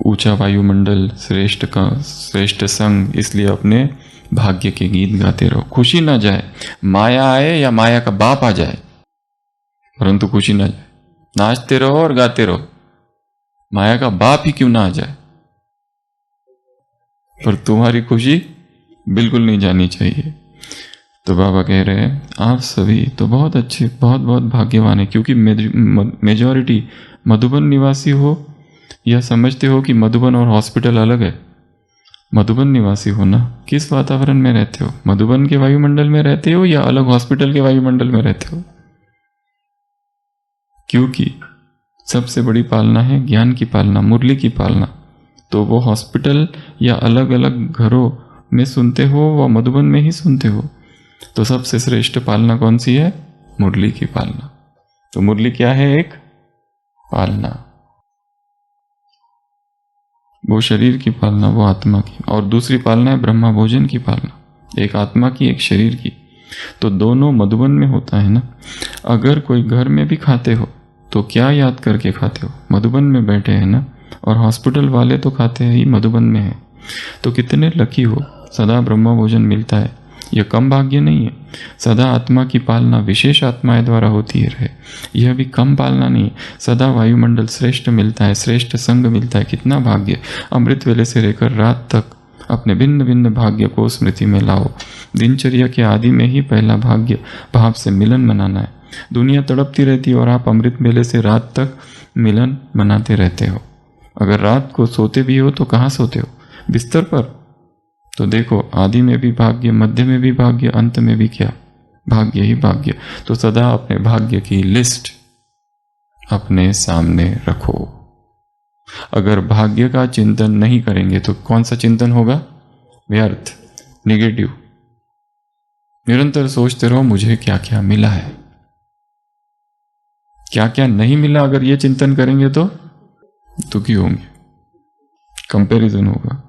ऊंचा वायुमंडल, श्रेष्ठ संग। इसलिए अपने भाग्य के गीत गाते रहो। खुशी ना जाए, माया आए या माया का बाप आ जाए, परंतु खुशी ना जाए। नाचते रहो और गाते रहो, माया का बाप ही क्यों ना आ जाए, पर तुम्हारी खुशी बिल्कुल नहीं जानी चाहिए। तो बाबा कह रहे हैं, आप सभी तो बहुत अच्छे, बहुत बहुत भाग्यवान है, क्योंकि मेजॉरिटी मधुबन निवासी हो या समझते हो कि मधुबन और हॉस्पिटल अलग है। मधुबन निवासी हो ना, किस वातावरण में रहते हो? मधुबन के वायुमंडल में रहते हो या अलग हॉस्पिटल के वायुमंडल में रहते हो? क्योंकि सबसे बड़ी पालना है ज्ञान की पालना, मुरली की पालना। तो वो हॉस्पिटल या अलग अलग घरों में सुनते हो व मधुबन में ही सुनते हो, तो सबसे श्रेष्ठ पालना कौन सी है? मुरली की पालना। तो मुरली क्या है? एक पालना, वो शरीर की पालना, वो आत्मा की। और दूसरी पालना है ब्रह्मा भोजन की पालना, एक आत्मा की, एक शरीर की। तो दोनों मधुबन में होता है ना। अगर कोई घर में भी खाते हो तो क्या याद करके खाते हो? मधुबन में बैठे हैं ना, और हॉस्पिटल वाले तो खाते ही मधुबन में है। तो कितने लकी हो, सदा ब्रह्म भोजन मिलता है। यह कम भाग्य नहीं है। सदा आत्मा की पालना विशेष आत्माएं द्वारा होती रहे, यह भी कम पालना नहीं। सदा वायुमंडल श्रेष्ठ मिलता है, श्रेष्ठ संग मिलता है, कितना भाग्य। अमृत वेले से लेकर रात तक अपने भिन्न भिन्न भाग्य को स्मृति में लाओ। दिनचर्या के आदि में ही पहला भाग्य भाव से मिलन मनाना है। दुनिया तड़पती रहती है और आप अमृत वेले से रात तक मिलन मनाते रहते हो। अगर रात को सोते भी हो तो कहाँ सोते हो? बिस्तर पर। तो देखो, आदि में भी भाग्य, मध्य में भी भाग्य, अंत में भी क्या? भाग्य ही भाग्य। तो सदा अपने भाग्य की लिस्ट अपने सामने रखो। अगर भाग्य का चिंतन नहीं करेंगे तो कौन सा चिंतन होगा? व्यर्थ, निगेटिव। निरंतर सोचते रहो मुझे क्या क्या मिला है, क्या क्या नहीं मिला। अगर ये चिंतन करेंगे तो दुखी होंगे, कंपैरिजन होगा।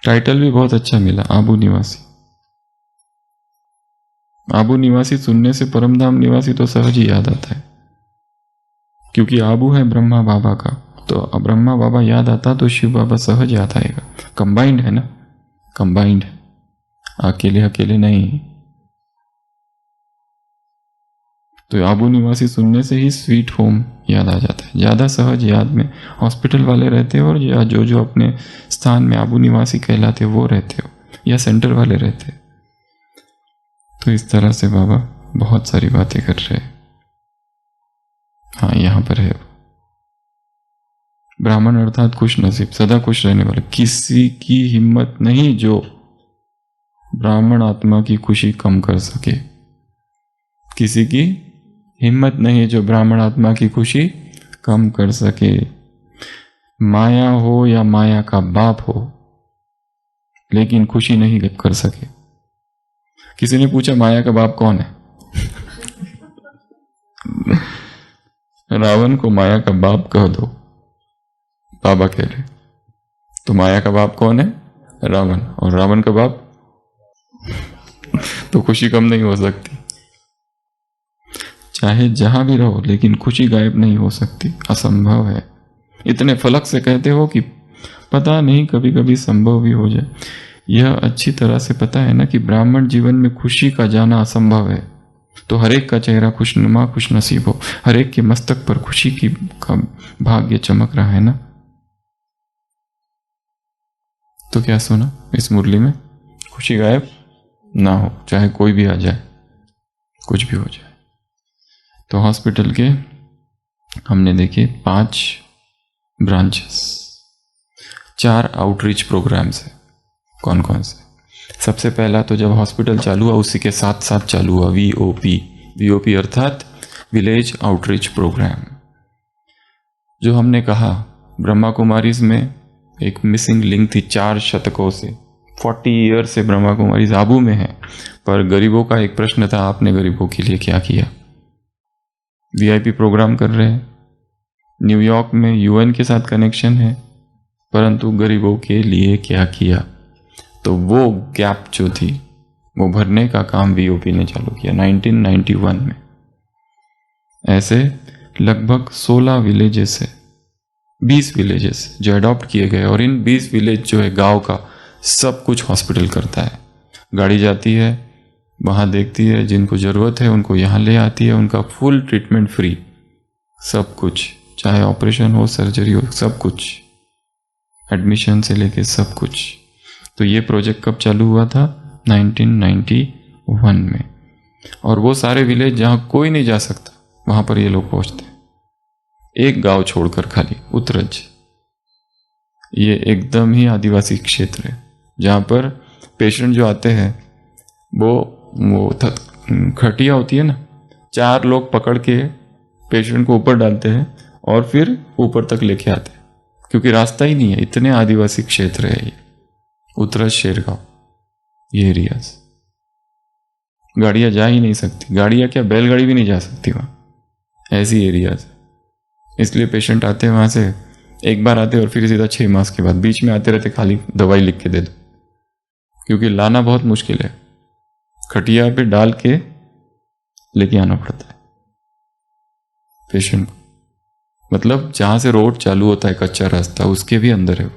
टाइटल भी बहुत अच्छा मिला, आबू निवासी। आबू निवासी सुनने से परमधाम निवासी तो सहज ही याद आता है, क्योंकि आबू है ब्रह्मा बाबा का। तो ब्रह्मा बाबा याद आता तो शिव बाबा सहज याद आएगा। कंबाइंड है ना, कंबाइंड है, अकेले अकेले नहीं। तो आबू निवासी सुनने से ही स्वीट होम याद आ जाता है, ज़्यादा सहज याद में हॉस्पिटल वाले रहते हो, और या जो जो अपने स्थान में आबू निवासी कहलाते वो रहते हो, या सेंटर वाले रहते। तो इस तरह से बाबा बहुत सारी बातें कर रहे हैं। हाँ, यहाँ पर है ब्राह्मण अर्थात खुश नसीब, सदा खुश रहने वाले। किसी की हिम्मत नहीं जो ब्राह्मण आत्मा की खुशी कम कर सके। किसी की हिम्मत नहीं जो ब्राह्मण आत्मा की खुशी कम कर सके। माया हो या माया का बाप हो, लेकिन खुशी नहीं कर सके। किसी ने पूछा माया का बाप कौन है? रावण को माया का बाप कह दो, बाबा कह रहे। तो माया का बाप कौन है? रावण। और रावण का बाप तो खुशी कम नहीं हो सकती। चाहे जहां भी रहो, लेकिन खुशी गायब नहीं हो सकती, असंभव है। इतने फलक से कहते हो कि पता नहीं, कभी कभी संभव भी हो जाए। यह अच्छी तरह से पता है ना कि ब्राह्मण जीवन में खुशी का जाना असंभव है। तो हरेक का चेहरा खुशनुमा, खुश नसीब हो। हरेक के मस्तक पर खुशी की का भाग्य चमक रहा है ना। तो क्या सुना इस मुरली में? खुशी गायब ना हो, चाहे कोई भी आ जाए, कुछ भी हो जाए। तो हॉस्पिटल के हमने देखे 5 ब्रांचेस, 4 आउटरीच प्रोग्राम्स है। कौन कौन से? सबसे पहला तो जब हॉस्पिटल चालू हुआ उसी के साथ साथ चालू हुआ VOP अर्थात विलेज आउटरीच प्रोग्राम। जो हमने कहा ब्रह्मा कुमारीज में एक मिसिंग लिंक थी 4 शतकों से। 40 ईयर से ब्रह्मा कुमारीज आबू में है, पर गरीबों का एक प्रश्न था, आपने गरीबों के लिए क्या किया? VIP प्रोग्राम कर रहे हैं। न्यूयॉर्क में UN के साथ कनेक्शन है, परंतु गरीबों के लिए क्या किया? तो वो गैप जो थी वो भरने का काम VOP ने चालू किया 1991 में। ऐसे लगभग 16 विलेजेस है, 20 विलेजेस जो अडॉप्ट किए गए, और इन 20 विलेज जो है गांव का सब कुछ हॉस्पिटल करता है। गाड़ी जाती है, वहाँ देखती है, जिनको ज़रूरत है उनको यहाँ ले आती है, उनका फुल ट्रीटमेंट फ्री, सब कुछ, चाहे ऑपरेशन हो, सर्जरी हो, सब कुछ, एडमिशन से लेके सब कुछ। तो ये प्रोजेक्ट कब चालू हुआ था? 1991 में। और वो सारे विलेज जहाँ कोई नहीं जा सकता वहाँ पर ये लोग पहुँचते हैं, एक गांव छोड़कर खाली, उतरज। ये एकदम ही आदिवासी क्षेत्र है, जहाँ पर पेशेंट जो आते हैं वो खटिया होती है ना, 4 लोग पकड़ के पेशेंट को ऊपर डालते हैं और फिर ऊपर तक लेके आते हैं, क्योंकि रास्ता ही नहीं है। इतने आदिवासी क्षेत्र है ये, उतरज, शेरगांव, ये एरियाज। गाड़ियाँ जा ही नहीं सकती, गाड़ियाँ क्या, बैलगाड़ी भी नहीं जा सकती वहाँ, ऐसी एरियाज। इसलिए पेशेंट आते हैं वहाँ से, एक बार आते और फिर सीधा 6 मास के बाद, बीच में आते रहते, खाली दवाई लिख के दे दो, क्योंकि लाना बहुत मुश्किल है, खटिया पे डाल के लेके आना पड़ता है पेशेंट को। मतलब जहाँ से रोड चालू होता है कच्चा रास्ता, उसके भी अंदर है।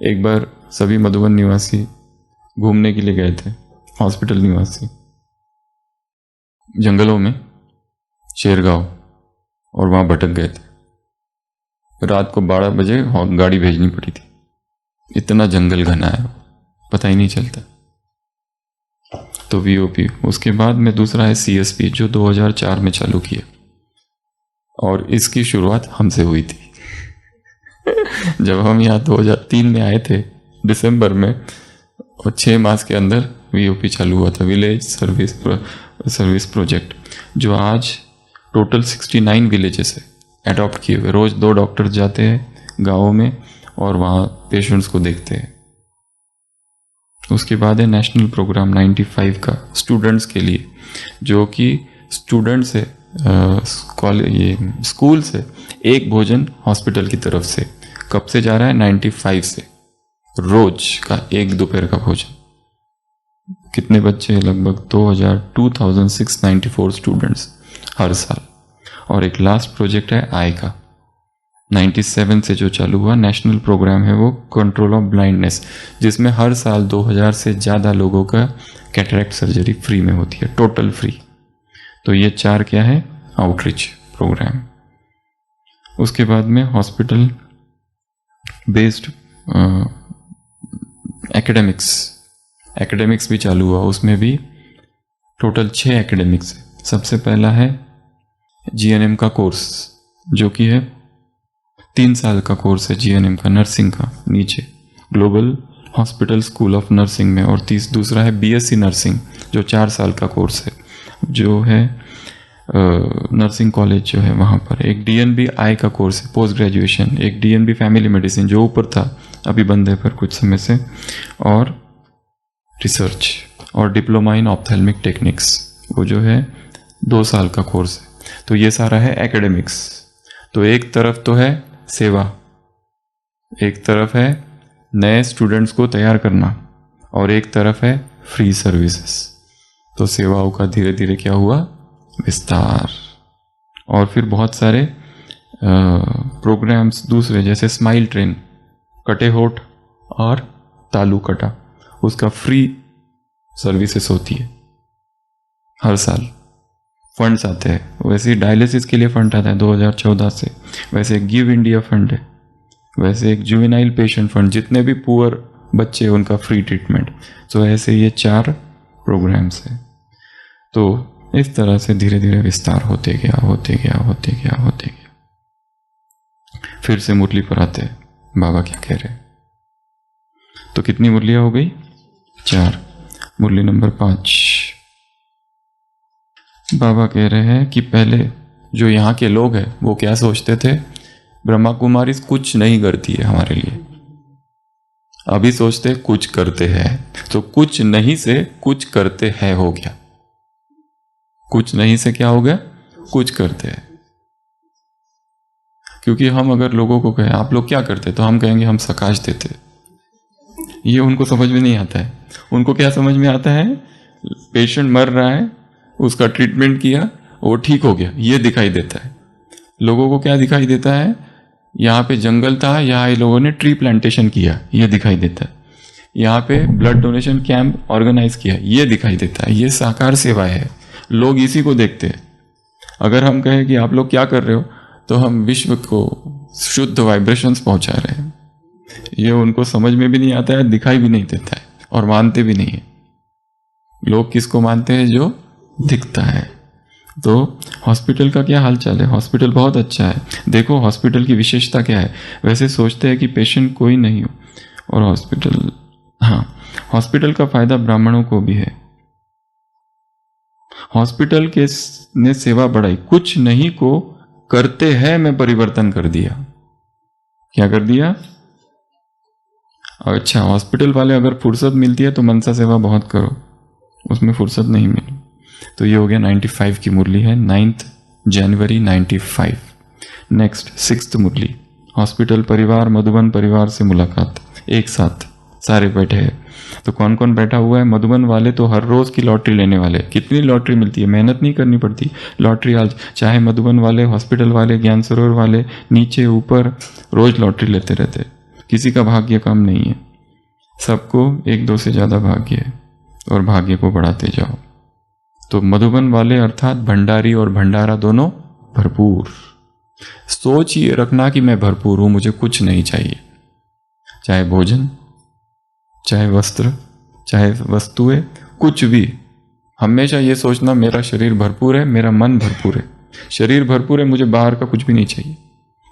एक बार सभी मधुबन निवासी घूमने के लिए गए थे, हॉस्पिटल निवासी, जंगलों में, शेरगांव, और वहाँ भटक गए थे। रात को 12 बजे गाड़ी भेजनी पड़ी थी, इतना जंगल घना है, पता ही नहीं चलता। तो वीओपी। उसके बाद में दूसरा है सीएसपी, जो 2004 में चालू किया, और इसकी शुरुआत हमसे हुई थी। जब हम यहाँ 2003 में आए थे दिसंबर में, और 6 मास के अंदर वीओपी चालू हुआ था, विलेज सर्विस प्रोजेक्ट, जो आज टोटल 69 विलेजेस है अडॉप्ट किए हुए। रोज 2 डॉक्टर जाते हैं गाँवों में और वहाँ पेशेंट्स को देखते हैं। उसके बाद है नेशनल प्रोग्राम 95 का स्टूडेंट्स के लिए, जो कि स्टूडेंट्स से स्कूल से एक भोजन हॉस्पिटल की तरफ से। कब से जा रहा है? 95 से, रोज का एक दोपहर का भोजन। कितने बच्चे? लगभग 2694 स्टूडेंट्स हर साल। और एक लास्ट प्रोजेक्ट है आई का, 97 से जो चालू हुआ नेशनल प्रोग्राम है, वो कंट्रोल ऑफ ब्लाइंडनेस, जिसमें हर साल 2000 से ज़्यादा लोगों का कैटरेक्ट सर्जरी फ्री में होती है, टोटल फ्री। तो ये 4 क्या है? Outreach programme. उसके बाद में हॉस्पिटल बेस्ड एकेडमिक्स भी चालू हुआ। उसमें भी टोटल 6 एकेडमिक्स है। सबसे पहला है जीएनएम का कोर्स, जो कि है 3 साल का कोर्स है जीएनएम का, नर्सिंग का, नीचे global hospital school of nursing में। और दूसरा है बीएससी नर्सिंग, जो 4 साल का कोर्स है, जो है नर्सिंग कॉलेज जो है वहाँ पर। एक डीएनबी आई का कोर्स है, पोस्ट ग्रेजुएशन। एक डीएनबी फैमिली मेडिसिन, जो ऊपर था, अभी बंद है पर कुछ समय से। और रिसर्च और डिप्लोमा इन ऑप्थेल्मिक टेक्निक्स, वो जो है 2 साल का कोर्स है। तो ये सारा है एकेडमिक्स। तो एक तरफ तो है सेवा, एक तरफ है नए स्टूडेंट्स को तैयार करना, और एक तरफ है फ्री सर्विसेज। तो सेवाओं का धीरे धीरे क्या हुआ? विस्तार। और फिर बहुत सारे प्रोग्राम्स दूसरे, जैसे स्माइल ट्रेन, कटे होठ और तालू कटा, उसका फ्री सर्विसेज होती है हर साल। फंड्स आते हैं, वैसे डायलिसिस के लिए फंड आता है 2014 से, वैसे एक गिव इंडिया फंड है, वैसे एक जुवेनाइल पेशेंट फंड, जितने भी पुअर बच्चे उनका फ्री ट्रीटमेंट। तो ऐसे ये 4 प्रोग्राम्स हैं। तो इस तरह से धीरे धीरे विस्तार होते गया। फिर से मुरली पर आते हैं, बाबा क्या कह रहे हैं। तो कितनी मुरलियां हो गई? 4। मुरली नंबर 5, बाबा कह रहे हैं कि पहले जो यहाँ के लोग हैं वो क्या सोचते थे? ब्रह्मा कुमारी कुछ नहीं करती है हमारे लिए। अभी सोचते कुछ करते हैं। तो कुछ नहीं से कुछ करते हैं हो गया। कुछ नहीं से क्या हो गया? कुछ करते हैं। क्योंकि हम अगर लोगों को कहें आप लोग क्या करते, तो हम कहेंगे हम सकाश देते। ये उनको समझ में नहीं आता है। उनको क्या समझ में आता है? पेशेंट मर रहा है, उसका ट्रीटमेंट किया, वो ठीक हो गया, ये दिखाई देता है। लोगों को क्या दिखाई देता है? यहाँ पे जंगल था, यहाँ लोगों ने ट्री प्लांटेशन किया, ये दिखाई देता है। यहाँ पे ब्लड डोनेशन कैंप ऑर्गेनाइज किया, ये दिखाई देता है। ये साकार सेवा है, लोग इसी को देखते हैं। अगर हम कहें कि आप लोग क्या कर रहे हो, तो हम विश्व को शुद्ध वाइब्रेशंस पहुंचा रहे हैं। ये उनको समझ में भी नहीं आता है, दिखाई भी नहीं देता है, और मानते भी नहीं है। लोग किसको मानते हैं? जो दिखता है। तो हॉस्पिटल का क्या हालचाल है? हॉस्पिटल बहुत अच्छा है। देखो हॉस्पिटल की विशेषता क्या है। वैसे सोचते हैं कि पेशेंट कोई नहीं हो, और हॉस्पिटल का फायदा ब्राह्मणों को भी है। हॉस्पिटल के ने सेवा बढ़ाई, कुछ नहीं को करते हैं में परिवर्तन कर दिया। क्या कर दिया? अच्छा, हॉस्पिटल वाले अगर फुर्सत मिलती है तो मनसा सेवा बहुत करो, उसमें फुर्सत नहीं मिली। तो ये हो गया 95 की मुरली है, 9 जनवरी 95। नेक्स्ट 6th मुरली, हॉस्पिटल परिवार मधुबन परिवार से मुलाकात, एक साथ सारे बैठे हैं। तो कौन कौन बैठा हुआ है? मधुबन वाले तो हर रोज की लॉटरी लेने वाले। कितनी लॉटरी मिलती है, मेहनत नहीं करनी पड़ती, लॉटरी आज चाहे मधुबन वाले, हॉस्पिटल वाले, ज्ञान सरोवर वाले, नीचे ऊपर रोज लॉटरी लेते रहते। किसी का भाग्य कम नहीं है, सबको एक दो से ज्यादा भाग्य है और भाग्य को बढ़ाते जाओ। तो मधुबन वाले अर्थात भंडारी और भंडारा दोनों भरपूर। सोच ये रखना कि मैं भरपूर हूं, मुझे कुछ नहीं चाहिए, चाहे भोजन, चाहे वस्त्र, चाहे वस्तुएं, कुछ भी। हमेशा ये सोचना मेरा शरीर भरपूर है, मेरा मन भरपूर है। शरीर भरपूर है, मुझे बाहर का कुछ भी नहीं चाहिए।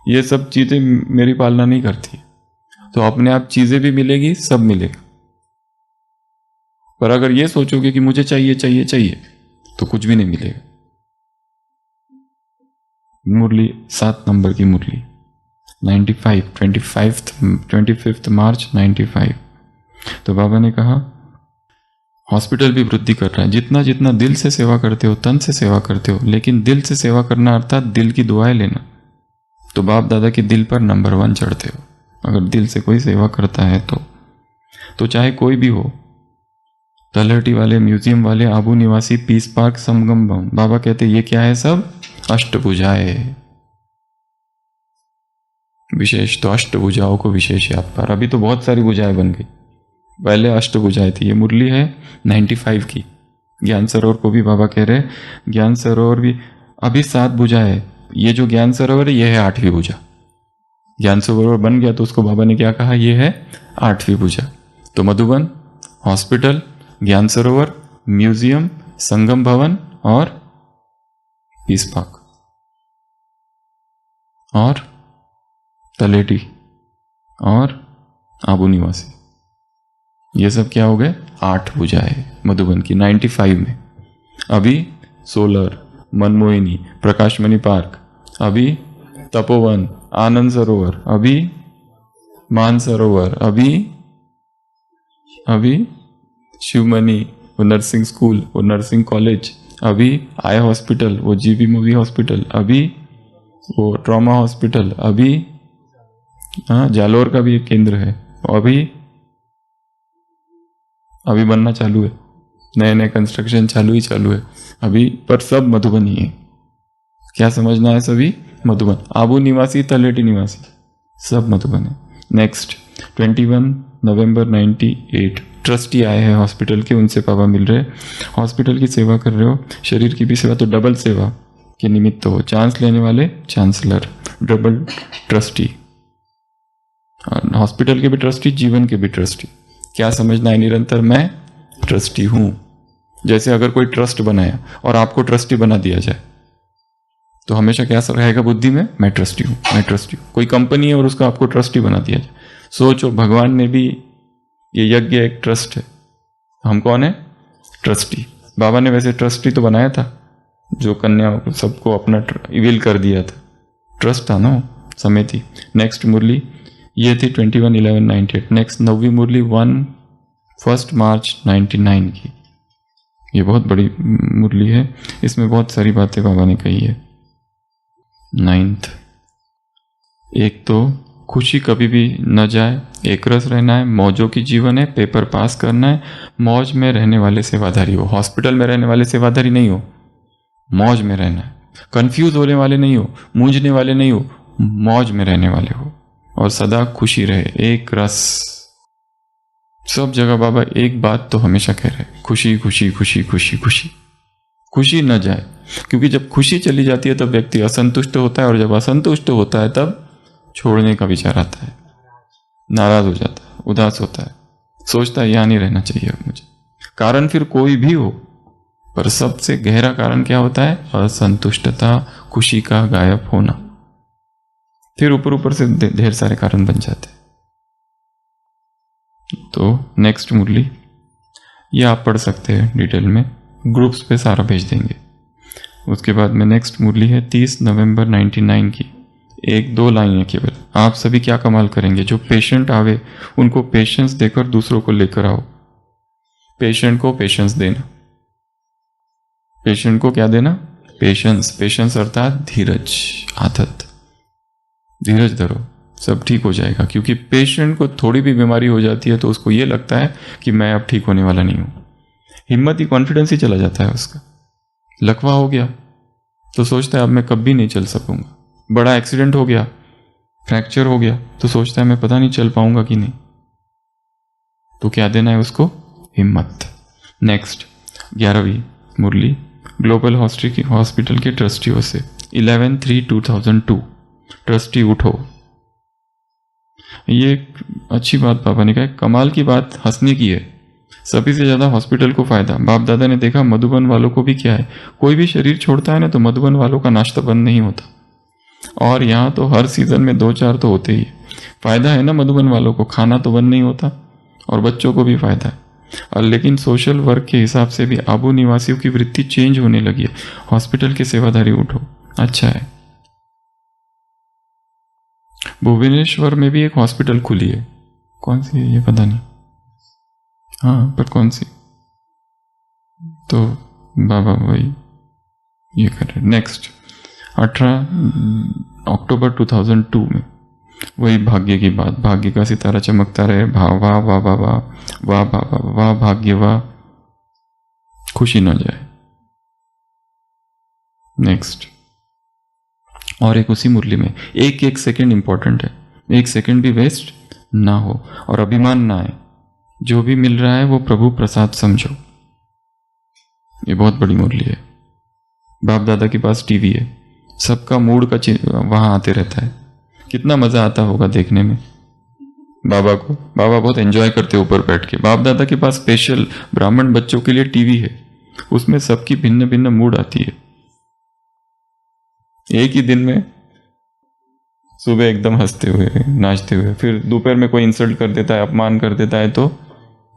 ये सब चीजें मेरी पालना नहीं करती, तो अपने आप चीजें भी मिलेगी, सब मिलेगा। पर अगर ये सोचोगे कि मुझे चाहिए चाहिए चाहिए, तो कुछ भी नहीं मिलेगा। मुरली 7 नंबर की मुरली 25 मार्च 95। तो बाबा ने कहा हॉस्पिटल भी वृद्धि कर रहा है। जितना जितना दिल से सेवा करते हो, तन से सेवा करते हो, लेकिन दिल से सेवा करना अर्थात दिल की दुआएं लेना, तो बाप दादा के दिल पर नंबर 1 चढ़ते हो। अगर दिल से कोई सेवा करता है तो चाहे कोई भी हो, तलहटी वाले, म्यूजियम वाले, आबू निवासी, पीस पार्क, संगम भवन, बाबा कहते ये क्या है? सब अष्टभुजाएं। विशेष तो अष्टभुजाओं को विशेष याद पार। अभी तो बहुत सारी भुजाएं बन गई, पहले अष्टभुजाएं थी। ये मुरली है 95 की। ज्ञान सरोवर को भी बाबा कह रहे ज्ञान सरोवर भी अभी 7 भुजाएं है। ये जो ज्ञान सरोवर है ये है 8वीं भुजा। ज्ञान सरोवर बन गया तो उसको बाबा ने क्या कहा? ये है 8वीं भुजा। तो मधुबन, हॉस्पिटल, ज्ञान सरोवर, म्यूजियम, संगम भवन और पीस पार्क और तलेटी और आबू निवासी, ये सब क्या हो गए? 8 भुजाएं मधुबन की 95 में। अभी सोलर, मनमोहिनी, प्रकाशमणि पार्क, अभी तपोवन, आनंद सरोवर, अभी मान सरोवर, अभी शिवमणि, वो नर्सिंग स्कूल, वो नर्सिंग कॉलेज, अभी आई हॉस्पिटल, वो जीबी मूवी हॉस्पिटल, अभी वो ट्रॉमा हॉस्पिटल, अभी जालोर का भी एक केंद्र है, अभी बनना चालू है, नए नए कंस्ट्रक्शन चालू है अभी, पर सब मधुबन ही है। क्या समझना है? सभी मधुबन। आबू निवासी, तलेटी निवासी, सब मधुबन है। नेक्स्ट 21 नवंबर 98 ट्रस्टी आए हैं हॉस्पिटल के, उनसे पापा मिल रहे। हॉस्पिटल की सेवा कर रहे हो, शरीर की भी सेवा, तो डबल सेवा के निमित्त हो। चांस लेने वाले चांसलर, डबल ट्रस्टी, हॉस्पिटल के भी ट्रस्टी, जीवन के भी ट्रस्टी। क्या समझना है? निरंतर मैं ट्रस्टी हूं। जैसे अगर कोई ट्रस्ट बनाया और आपको ट्रस्टी बना दिया जाए तो हमेशा क्या रहेगा बुद्धि में? मैं ट्रस्टी हूं, मैं ट्रस्टी हूं। कोई कंपनी है और उसको आपको ट्रस्टी बना दिया जाए, सोचो भगवान ने भी, ये यज्ञ एक ट्रस्ट है, हम कौन है? ट्रस्टी। बाबा ने वैसे ट्रस्टी तो बनाया था, जो कन्या को सबको अपना विल कर दिया था, ट्रस्ट था ना, समिति। नेक्स्ट मुरली ये थी 21/11/98। नेक्स्ट 9वीं मुरली 1 मार्च 99 की। ये बहुत बड़ी मुरली है, इसमें बहुत सारी बातें बाबा ने कही है। 9th, एक तो खुशी कभी भी न जाए, एक रस रहना है, मौजों की जीवन है, पेपर पास करना है, मौज में रहने वाले सेवाधारी हो। हॉस्पिटल में रहने वाले सेवाधारी नहीं हो, मौज में रहना है। कंफ्यूज होने वाले नहीं हो, मूंझने वाले नहीं हो, मौज में रहने वाले हो, और सदा खुशी रहे, एक रस। सब जगह बाबा एक बात तो हमेशा कह रहे, खुशी खुशी खुशी खुशी खुशी। खुशी न जाए, क्योंकि जब खुशी चली जाती है तब व्यक्ति असंतुष्ट होता है, और जब असंतुष्ट होता है तब छोड़ने का विचार आता है, नाराज हो जाता है, उदास होता है, सोचता है यहां नहीं रहना चाहिए अब मुझे। कारण फिर कोई भी हो, पर सबसे गहरा कारण क्या होता है? असंतुष्टता, खुशी का गायब होना। फिर ऊपर से ढेर सारे कारण बन जाते हैं। तो नेक्स्ट मुरली ये आप पढ़ सकते हैं डिटेल में, ग्रुप्स पे सारा भेज देंगे। उसके बाद में नेक्स्ट मुरली है 30 नवंबर 99 की। 1-2 लाइन है केवल। आप सभी क्या कमाल करेंगे, जो पेशेंट आवे उनको पेशेंस देकर दूसरों को लेकर आओ। पेशेंट को पेशेंस देना, पेशेंट को क्या देना? पेशेंस। पेशेंस अर्थात धीरज, आदत। धीरज धरो, सब ठीक हो जाएगा। क्योंकि पेशेंट को थोड़ी भी बीमारी हो जाती है तो उसको ये लगता है कि मैं अब ठीक होने वाला नहीं हूँ, हिम्मत ही कॉन्फिडेंस ही चला जाता है उसका। लकवा हो गया तो सोचता है अब मैं कभी नहीं चल सकूंगा, बड़ा एक्सीडेंट हो गया, फ्रैक्चर हो गया तो सोचता है मैं पता नहीं चल पाऊंगा कि नहीं। तो क्या देना है उसको? हिम्मत। नेक्स्ट 11वीं मुरली ग्लोबल हॉस्पिटल के ट्रस्टियों से 11/3/2002। ट्रस्टी उठो। ये एक अच्छी बात पापा ने कहा, कमाल की बात हंसने की है। सभी से ज्यादा हॉस्पिटल को फायदा। बाप दादा ने देखा मधुबन वालों को भी क्या है, कोई भी शरीर छोड़ता है ना तो मधुबन वालों का नाश्ता बंद नहीं होता। और यहाँ तो हर सीजन में 2-4 तो होते ही। फायदा है ना मधुबन वालों को, खाना तो बंद नहीं होता और बच्चों को भी फायदा है। और लेकिन सोशल वर्क के हिसाब से भी आबू निवासियों की वृत्ति चेंज होने लगी है। हॉस्पिटल के सेवाधारी उठो, अच्छा है। भुवनेश्वर में भी एक हॉस्पिटल खुली है, कौन सी है ये पता नहीं, हाँ पर कौन सी, तो बाबा वही ये कर रहे। नेक्स्ट 18 अक्टूबर 2002 में वही भाग्य की बात, भाग्य का सितारा चमकता रहे, वाह वाह वाह वाह वाह वाह वाह वाह भाग्य वाह, खुशी न जाए। नेक्स्ट और एक उसी मुरली में एक एक सेकंड इंपॉर्टेंट है, एक सेकंड भी वेस्ट ना हो और अभिमान ना आए। जो भी मिल रहा है वो प्रभु प्रसाद समझो। ये बहुत बड़ी मुरली है। बाप दादा के पास टीवी है, सबका मूड का वहां आते रहता है, कितना मजा आता होगा देखने में बाबा को। बाबा बहुत एंजॉय करते हैं ऊपर बैठ के। बाप दादा के पास स्पेशल ब्राह्मण बच्चों के लिए टीवी है, उसमें सबकी भिन्न भिन्न मूड आती है। एक ही दिन में सुबह एकदम हंसते हुए नाचते हुए, फिर दोपहर में कोई इंसल्ट कर देता है, अपमान कर देता है तो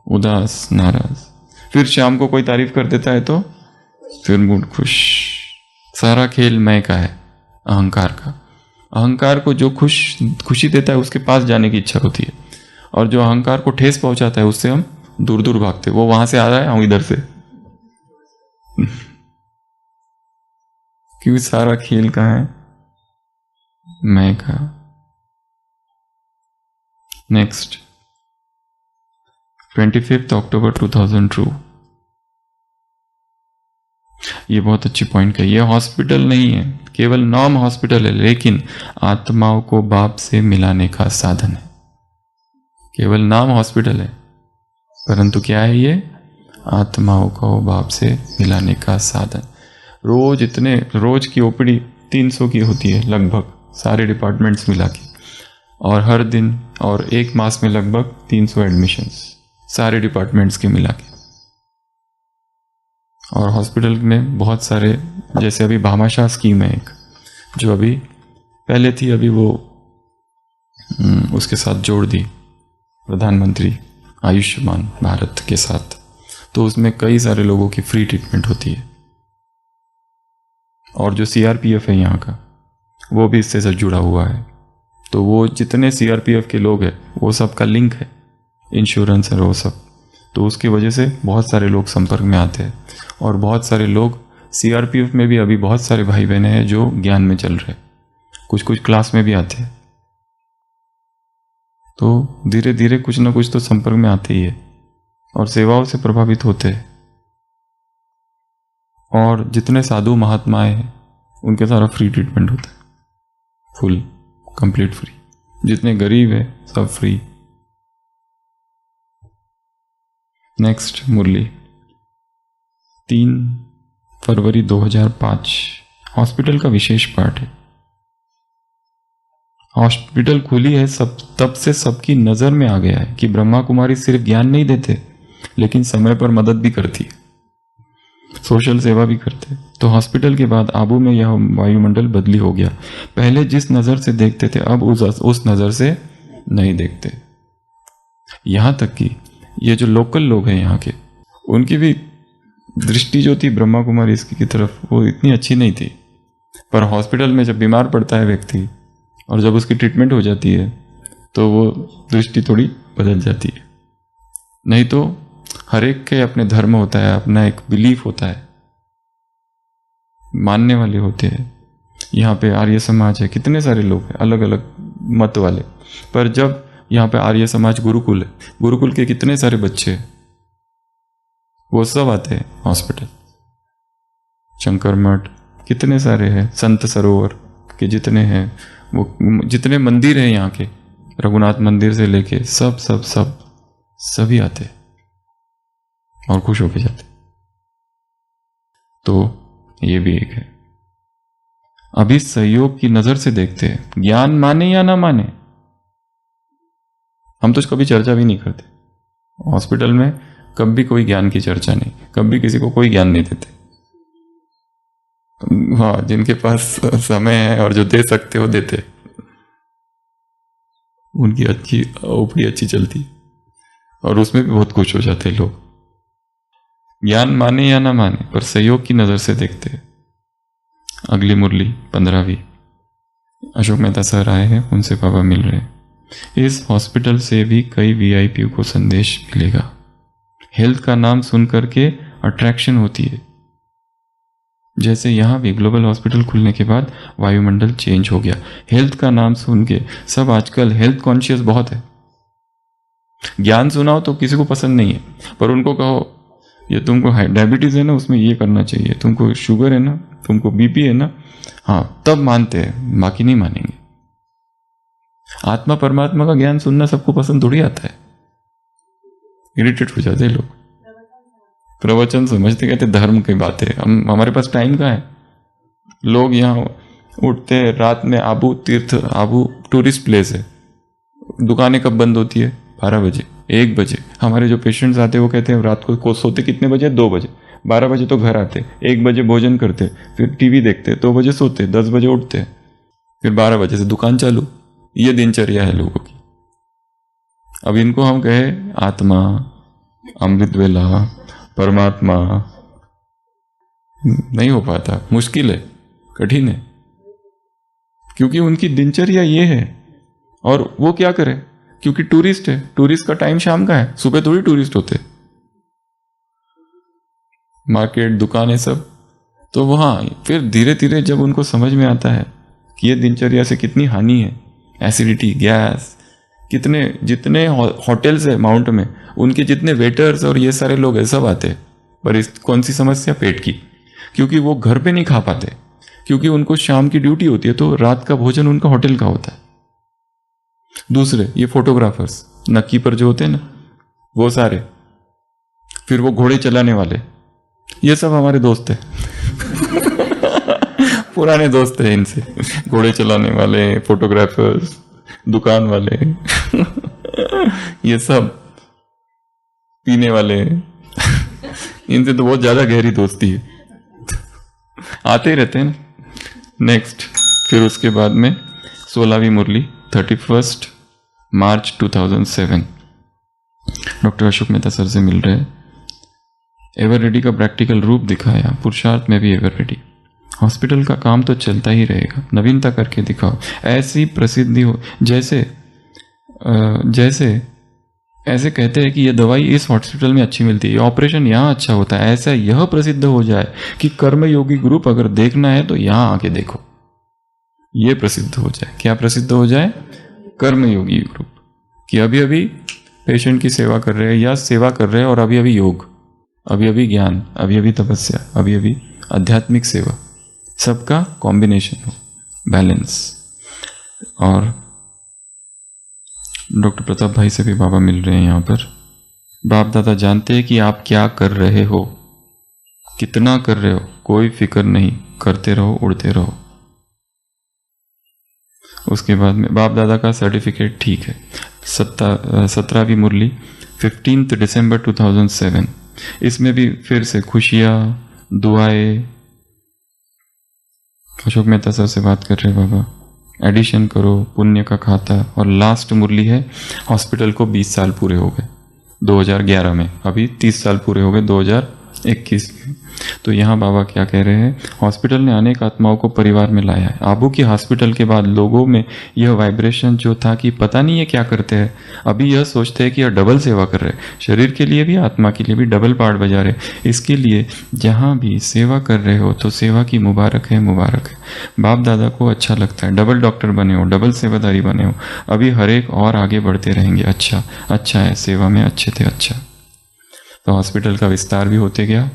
उदास नाराज, फिर शाम को कोई तारीफ कर देता है तो फिर मूड खुश। सारा खेल मैं का है, अहंकार का। अहंकार को जो खुशी देता है उसके पास जाने की इच्छा होती है, और जो अहंकार को ठेस पहुंचाता है उससे हम दूर दूर भागते। वो वहां से आ रहा है, हम इधर से क्योंकि सारा खेल कहाँ है? मैं का। नेक्स्ट 25 अक्टूबर 2002। ये बहुत अच्छी पॉइंट कही। ये हॉस्पिटल नहीं है, केवल नाम हॉस्पिटल है, लेकिन आत्माओं को बाप से मिलाने का साधन है। केवल नाम हॉस्पिटल है, परंतु क्या है ये? आत्माओं को बाप से मिलाने का साधन। रोज की ओपीडी 300 की होती है लगभग, सारे डिपार्टमेंट्स मिला के, और हर दिन और एक मास में लगभग 300 एडमिशंस सारे डिपार्टमेंट्स के मिला के। और हॉस्पिटल में बहुत सारे, जैसे अभी भामाशाह स्कीम है एक, जो अभी पहले थी, अभी वो उसके साथ जोड़ दी प्रधानमंत्री आयुष्मान भारत के साथ, तो उसमें कई सारे लोगों की फ्री ट्रीटमेंट होती है। और जो सीआरपीएफ है यहाँ का, वो भी इससे सब जुड़ा हुआ है। तो वो जितने सीआरपीएफ के लोग हैं वो सबका लिंक है, इंश्योरेंस और वो सब, तो उसकी वजह से बहुत सारे लोग संपर्क में आते हैं। और बहुत सारे लोग सीआरपीएफ में भी अभी बहुत सारे भाई बहने हैं जो ज्ञान में चल रहे, कुछ क्लास में भी आते हैं। तो धीरे धीरे कुछ ना कुछ तो संपर्क में आते ही है और सेवाओं से प्रभावित होते हैं। और जितने साधु महात्माएं हैं उनके सारा फ्री ट्रीटमेंट होता है, फुल कंप्लीट फ्री। जितने गरीब है सब फ्री। नेक्स्ट मुरली 3 फरवरी 2005। हॉस्पिटल का विशेष पाठ है। हॉस्पिटल खुली है तब से सबकी नजर में आ गया है कि ब्रह्मा कुमारी सिर्फ ज्ञान नहीं देते, लेकिन समय पर मदद भी करती है, सोशल सेवा भी करते। तो हॉस्पिटल के बाद आबू में यह वायुमंडल बदली हो गया। पहले जिस नजर से देखते थे अब उस नजर से नहीं देखते। यहां तक कि ये जो लोकल लोग हैं यहाँ के, उनकी भी दृष्टि जो थी ब्रह्मा कुमारी इसकी की तरफ, वो इतनी अच्छी नहीं थी। पर हॉस्पिटल में जब बीमार पड़ता है व्यक्ति और जब उसकी ट्रीटमेंट हो जाती है तो वो दृष्टि थोड़ी बदल जाती है। नहीं तो हर एक के अपने धर्म होता है, अपना एक बिलीफ होता है, मानने वाले होते हैं। यहाँ पे आर्य समाज है, कितने सारे लोग हैं, अलग अलग मत वाले। पर जब यहाँ पे आर्य समाज गुरुकुल है, गुरुकुल के कितने सारे बच्चे हैं, वो सब आते हैं हॉस्पिटल। शंकर मठ कितने सारे हैं, संत सरोवर के जितने हैं, वो जितने मंदिर हैं यहाँ के, रघुनाथ मंदिर से लेके सब सब सब सभी आते और खुश होके जाते। तो ये भी एक है। अभी सहयोग की नजर से देखते हैं, ज्ञान माने या ना माने। हम तो कभी चर्चा भी नहीं करते हॉस्पिटल में, कभी कोई ज्ञान की चर्चा नहीं, कभी किसी को कोई ज्ञान नहीं देते। हाँ, जिनके पास समय है और जो दे सकते हो देते, उनकी अच्छी ओपड़ी अच्छी चलती और उसमें भी बहुत खुश हो जाते हैं लोग। ज्ञान माने या ना माने, पर सहयोग की नजर से देखते हैं। अगली मुरली 15वीं, अशोक मेहता सर आए हैं, उनसे बाबा मिल रहे हैं। इस हॉस्पिटल से भी कई वीआईपी को संदेश मिलेगा। हेल्थ का नाम सुन करके अट्रैक्शन होती है। जैसे यहाँ भी ग्लोबल हॉस्पिटल खुलने के बाद वायुमंडल चेंज हो गया। हेल्थ का नाम सुन के सब आजकल हेल्थ कॉन्शियस बहुत है। ज्ञान सुनाओ तो किसी को पसंद नहीं है, पर उनको कहो ये तुमको डायबिटीज है ना, उसमें ये करना चाहिए, तुमको शुगर है ना, तुमको बीपी है ना, हाँ तब मानते हैं, बाकी नहीं मानेंगे। आत्मा परमात्मा का ज्ञान सुनना सबको पसंद थोड़ी आता है, इरिटेट हो जाते हैं लोग। प्रवचन समझते कहते धर्म की बात है, हम हमारे पास टाइम कहाँ है। लोग यहाँ उठते हैं रात में, आबू तीर्थ, आबू टूरिस्ट प्लेस है, दुकानें कब बंद होती है? 12 बजे, 1 बजे। हमारे जो पेशेंट्स आते हैं वो कहते हैं रात को सोते कितने बजे? 2 बजे। 12 बजे तो घर आते, 1 बजे भोजन करते, फिर टीवी देखते, 2 बजे सोते, 10 बजे उठते, फिर 12 बजे से दुकान चालू। ये दिनचर्या है लोगों की। अब इनको हम कहे आत्मा, अमृत वेला, परमात्मा, नहीं हो पाता, मुश्किल है, कठिन है, क्योंकि उनकी दिनचर्या ये है। और वो क्या करे, क्योंकि टूरिस्ट है, टूरिस्ट का टाइम शाम का है, सुबह थोड़ी टूरिस्ट होते। मार्केट, दुकानें सब, तो वहां फिर धीरे धीरे जब उनको समझ में आता है कि ये दिनचर्या से कितनी हानि है, एसिडिटी, गैस, कितने जितने होटल्स है माउंट में, उनके जितने वेटर्स और ये सारे लोग है सब आते हैं। पर इस कौन सी समस्या? पेट की, क्योंकि वो घर पे नहीं खा पाते, क्योंकि उनको शाम की ड्यूटी होती है, तो रात का भोजन उनका होटल का होता है। दूसरे ये फोटोग्राफर्स, नक्की पर जो होते हैं ना, वो सारे, फिर वो घोड़े चलाने वाले, ये सब हमारे दोस्त हैं पुराने दोस्त हैं इनसे, घोड़े चलाने वाले, फोटोग्राफर्स, दुकान वाले ये सब पीने वाले इनसे तो बहुत ज्यादा गहरी दोस्ती है, आते ही रहते हैं ना। नेक्स्ट, फिर उसके बाद में 16वीं मुरली 31 मार्च 2007, डॉक्टर अशोक मेहता सर से मिल रहे हैं। एवर रेडी का प्रैक्टिकल रूप दिखाया, पुरुषार्थ में भी एवर रेडी। हॉस्पिटल का काम तो चलता ही रहेगा, नवीनता करके दिखाओ, ऐसी प्रसिद्धि हो। जैसे ऐसे कहते हैं कि ये दवाई इस हॉस्पिटल में अच्छी मिलती है, ये ऑपरेशन यहाँ अच्छा होता है, ऐसा यह प्रसिद्ध हो जाए कि कर्मयोगी ग्रुप अगर देखना है तो यहाँ आके देखो, ये प्रसिद्ध हो जाए। क्या प्रसिद्ध हो जाए? कर्मयोगी ग्रुप, कि अभी अभी पेशेंट की सेवा कर रहे हैं या सेवा कर रहे हैं, और अभी अभी योग, अभी अभी ज्ञान, अभी अभी तपस्या, अभी अभी आध्यात्मिक सेवा, सबका कॉम्बिनेशन हो, बैलेंस। और डॉक्टर प्रताप भाई से भी बाबा मिल रहे हैं यहाँ पर। बाप दादा जानते हैं कि आप क्या कर रहे हो, कितना कर रहे हो, कोई फिक्र नहीं, करते रहो, उड़ते रहो। उसके बाद में बाप दादा का सर्टिफिकेट ठीक है। 17वीं मुरली 15 दिसंबर 2007, इसमें भी फिर से खुशियाँ, दुआएं। अशोक मेहता सर से बात कर रहे हैं बाबा, एडिशन करो, पुण्य का खाता। और लास्ट मुरली है, हॉस्पिटल को 20 साल पूरे हो गए 2011 में, अभी 30 साल पूरे हो गए 21 में। तो यहाँ बाबा क्या कह रहे हैं, हॉस्पिटल ने अनेक आत्माओं को परिवार में लाया है। आबू की हॉस्पिटल के बाद लोगों में यह वाइब्रेशन जो था कि पता नहीं है क्या करते हैं, अभी यह सोचते हैं कि यह डबल सेवा कर रहे हैं, शरीर के लिए भी आत्मा के लिए भी डबल पार्ट बजा रहे। इसके लिए जहाँ भी सेवा कर रहे हो तो सेवा की मुबारक है, मुबारक है। बाप दादा को अच्छा लगता है, डबल डॉक्टर बने हो, डबल सेवादारी बने हो, अभी हर एक और आगे बढ़ते रहेंगे। अच्छा अच्छा है, सेवा में अच्छे थे। अच्छा, तो हॉस्पिटल का विस्तार भी होते गया।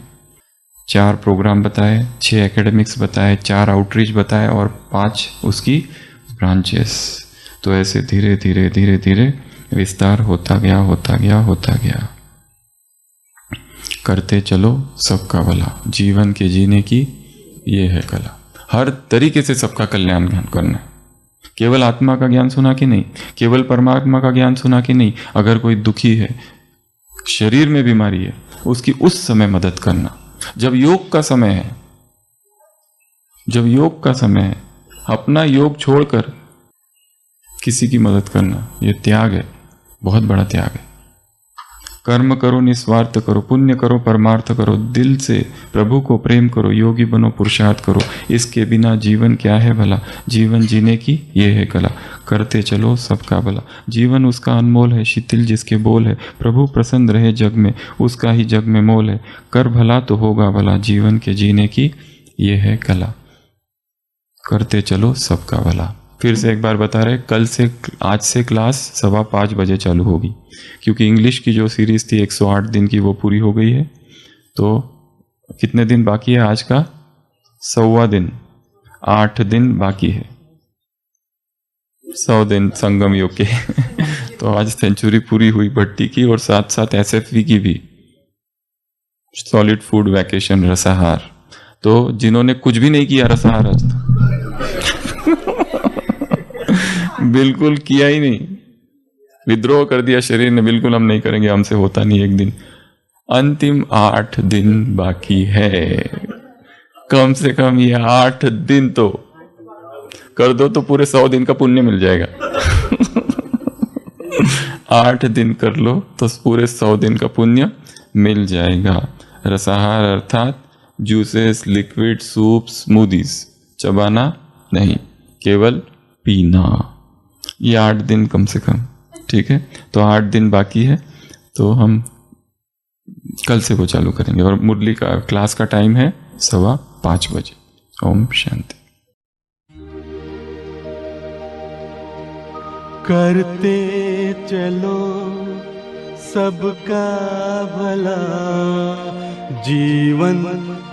4 प्रोग्राम बताए, 6 एकेडमिक्स बताए, 4 आउटरीच बताए और 5 उसकी ब्रांचेस। तो ऐसे धीरे धीरे धीरे धीरे विस्तार होता गया, होता गया, होता गया। करते चलो सबका भला, जीवन के जीने की ये है कला। हर तरीके से सबका कल्याण करना। केवल आत्मा का ज्ञान सुना कि नहीं, केवल परमात्मा का ज्ञान सुना कि नहीं, अगर कोई दुखी है, शरीर में बीमारी है, उसकी उस समय मदद करना। जब योग का समय है, जब योग का समय है, अपना योग छोड़कर किसी की मदद करना, यह त्याग है, बहुत बड़ा त्याग है। कर्म करो, निस्वार्थ करो, पुण्य करो, परमार्थ करो, दिल से प्रभु को प्रेम करो, योगी बनो, पुरुषार्थ करो। इसके बिना जीवन क्या है भला, जीवन जीने की ये है कला। करते चलो सबका भला, जीवन उसका अनमोल है, शिथिल जिसके बोल है। प्रभु प्रसन्न रहे जग में, उसका ही जग में मोल है। कर भला तो होगा भला, जीवन के जीने की ये है कला। करते चलो सबका भला। फिर से एक बार बता रहे, कल से, आज से क्लास 5:15 बजे चालू होगी, क्योंकि इंग्लिश की जो सीरीज़ थी 108 दिन की वो पूरी हो गई है। तो कितने दिन बाकी है आज का? 1.25 दिन, 8 दिन बाकी है, 100 दिन संगम योग के। तो आज सेंचुरी पूरी हुई भट्टी की, और साथ साथ SFV की भी, सॉलिड फूड वैकेशन रसाहार। तो जिन्होंने कुछ भी नहीं किया रसाहार आज तक, बिल्कुल किया ही नहीं, विद्रोह कर दिया शरीर ने, बिल्कुल हम नहीं करेंगे, हमसे होता नहीं एक दिन। अंतिम 8 दिन बाकी है, कम से कम ये 8 दिन तो कर दो तो पूरे 100 दिन का पुण्य मिल जाएगा। 8 दिन कर लो तो पूरे 100 दिन का पुण्य मिल जाएगा। रसाहार अर्थात जूसेस, लिक्विड, सूप, स्मूदीज, चबाना नहीं, केवल पीना। ये 8 दिन कम से कम, ठीक है। तो 8 दिन बाकी है, तो हम कल से वो चालू करेंगे। और मुरली का क्लास का टाइम है 5:15 बजे। ओम शांति। करते चलो सबका भला, जीवन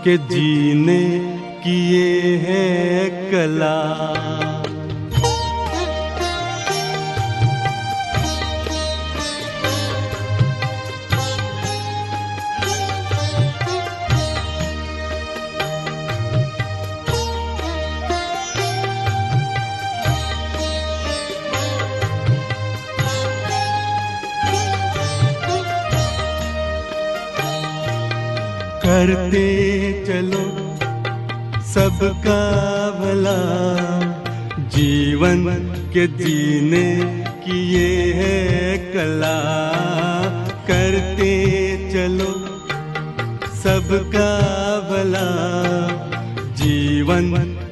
के जीने की ये है कला। करते चलो सबका भला, जीवन के जीने की ये है कला। करते चलो सबका भला, जीवन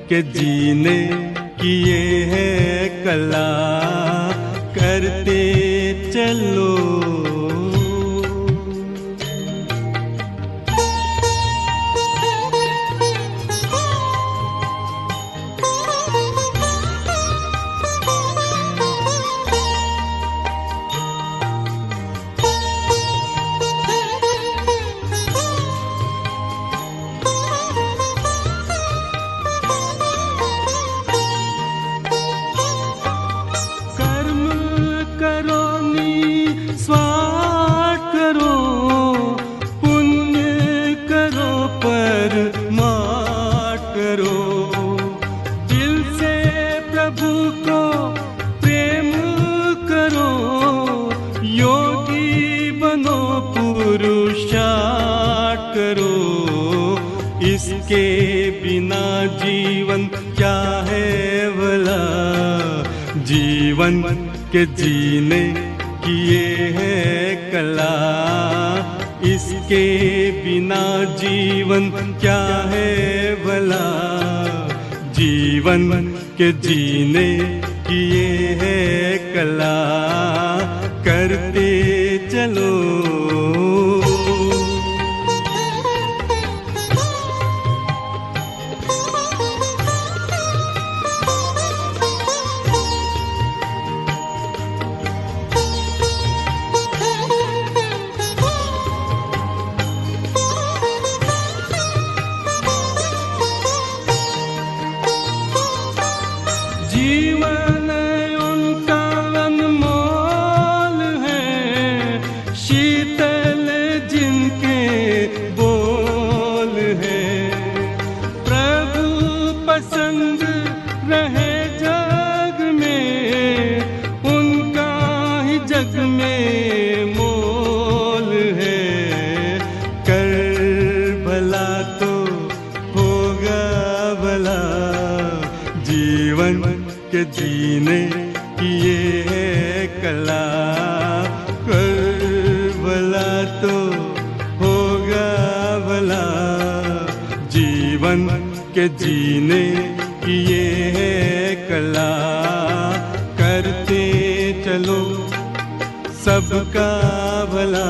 के जीने की ये है कला। करते चलो इसके बिना जीवन क्या है भला, जीवन के जीने की ये है कला। इसके बिना जीवन क्या है भला। जीवन के जीने की ये है कला, करते चलो। जीवन उनका अनमोल है, शीतल जिनके बोल है। प्रभु पसंद रहे जग में, उनका ही जग में मोल है। कर भला तो होगा भला, जीवन के जीने की ये है कला। कर भला तो होगा भला, जीवन के जीने की ये है कला। करते चलो सबका भला,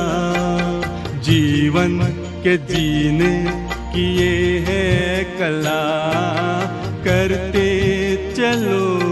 जीवन के जीने की ये है कला। करते चलो।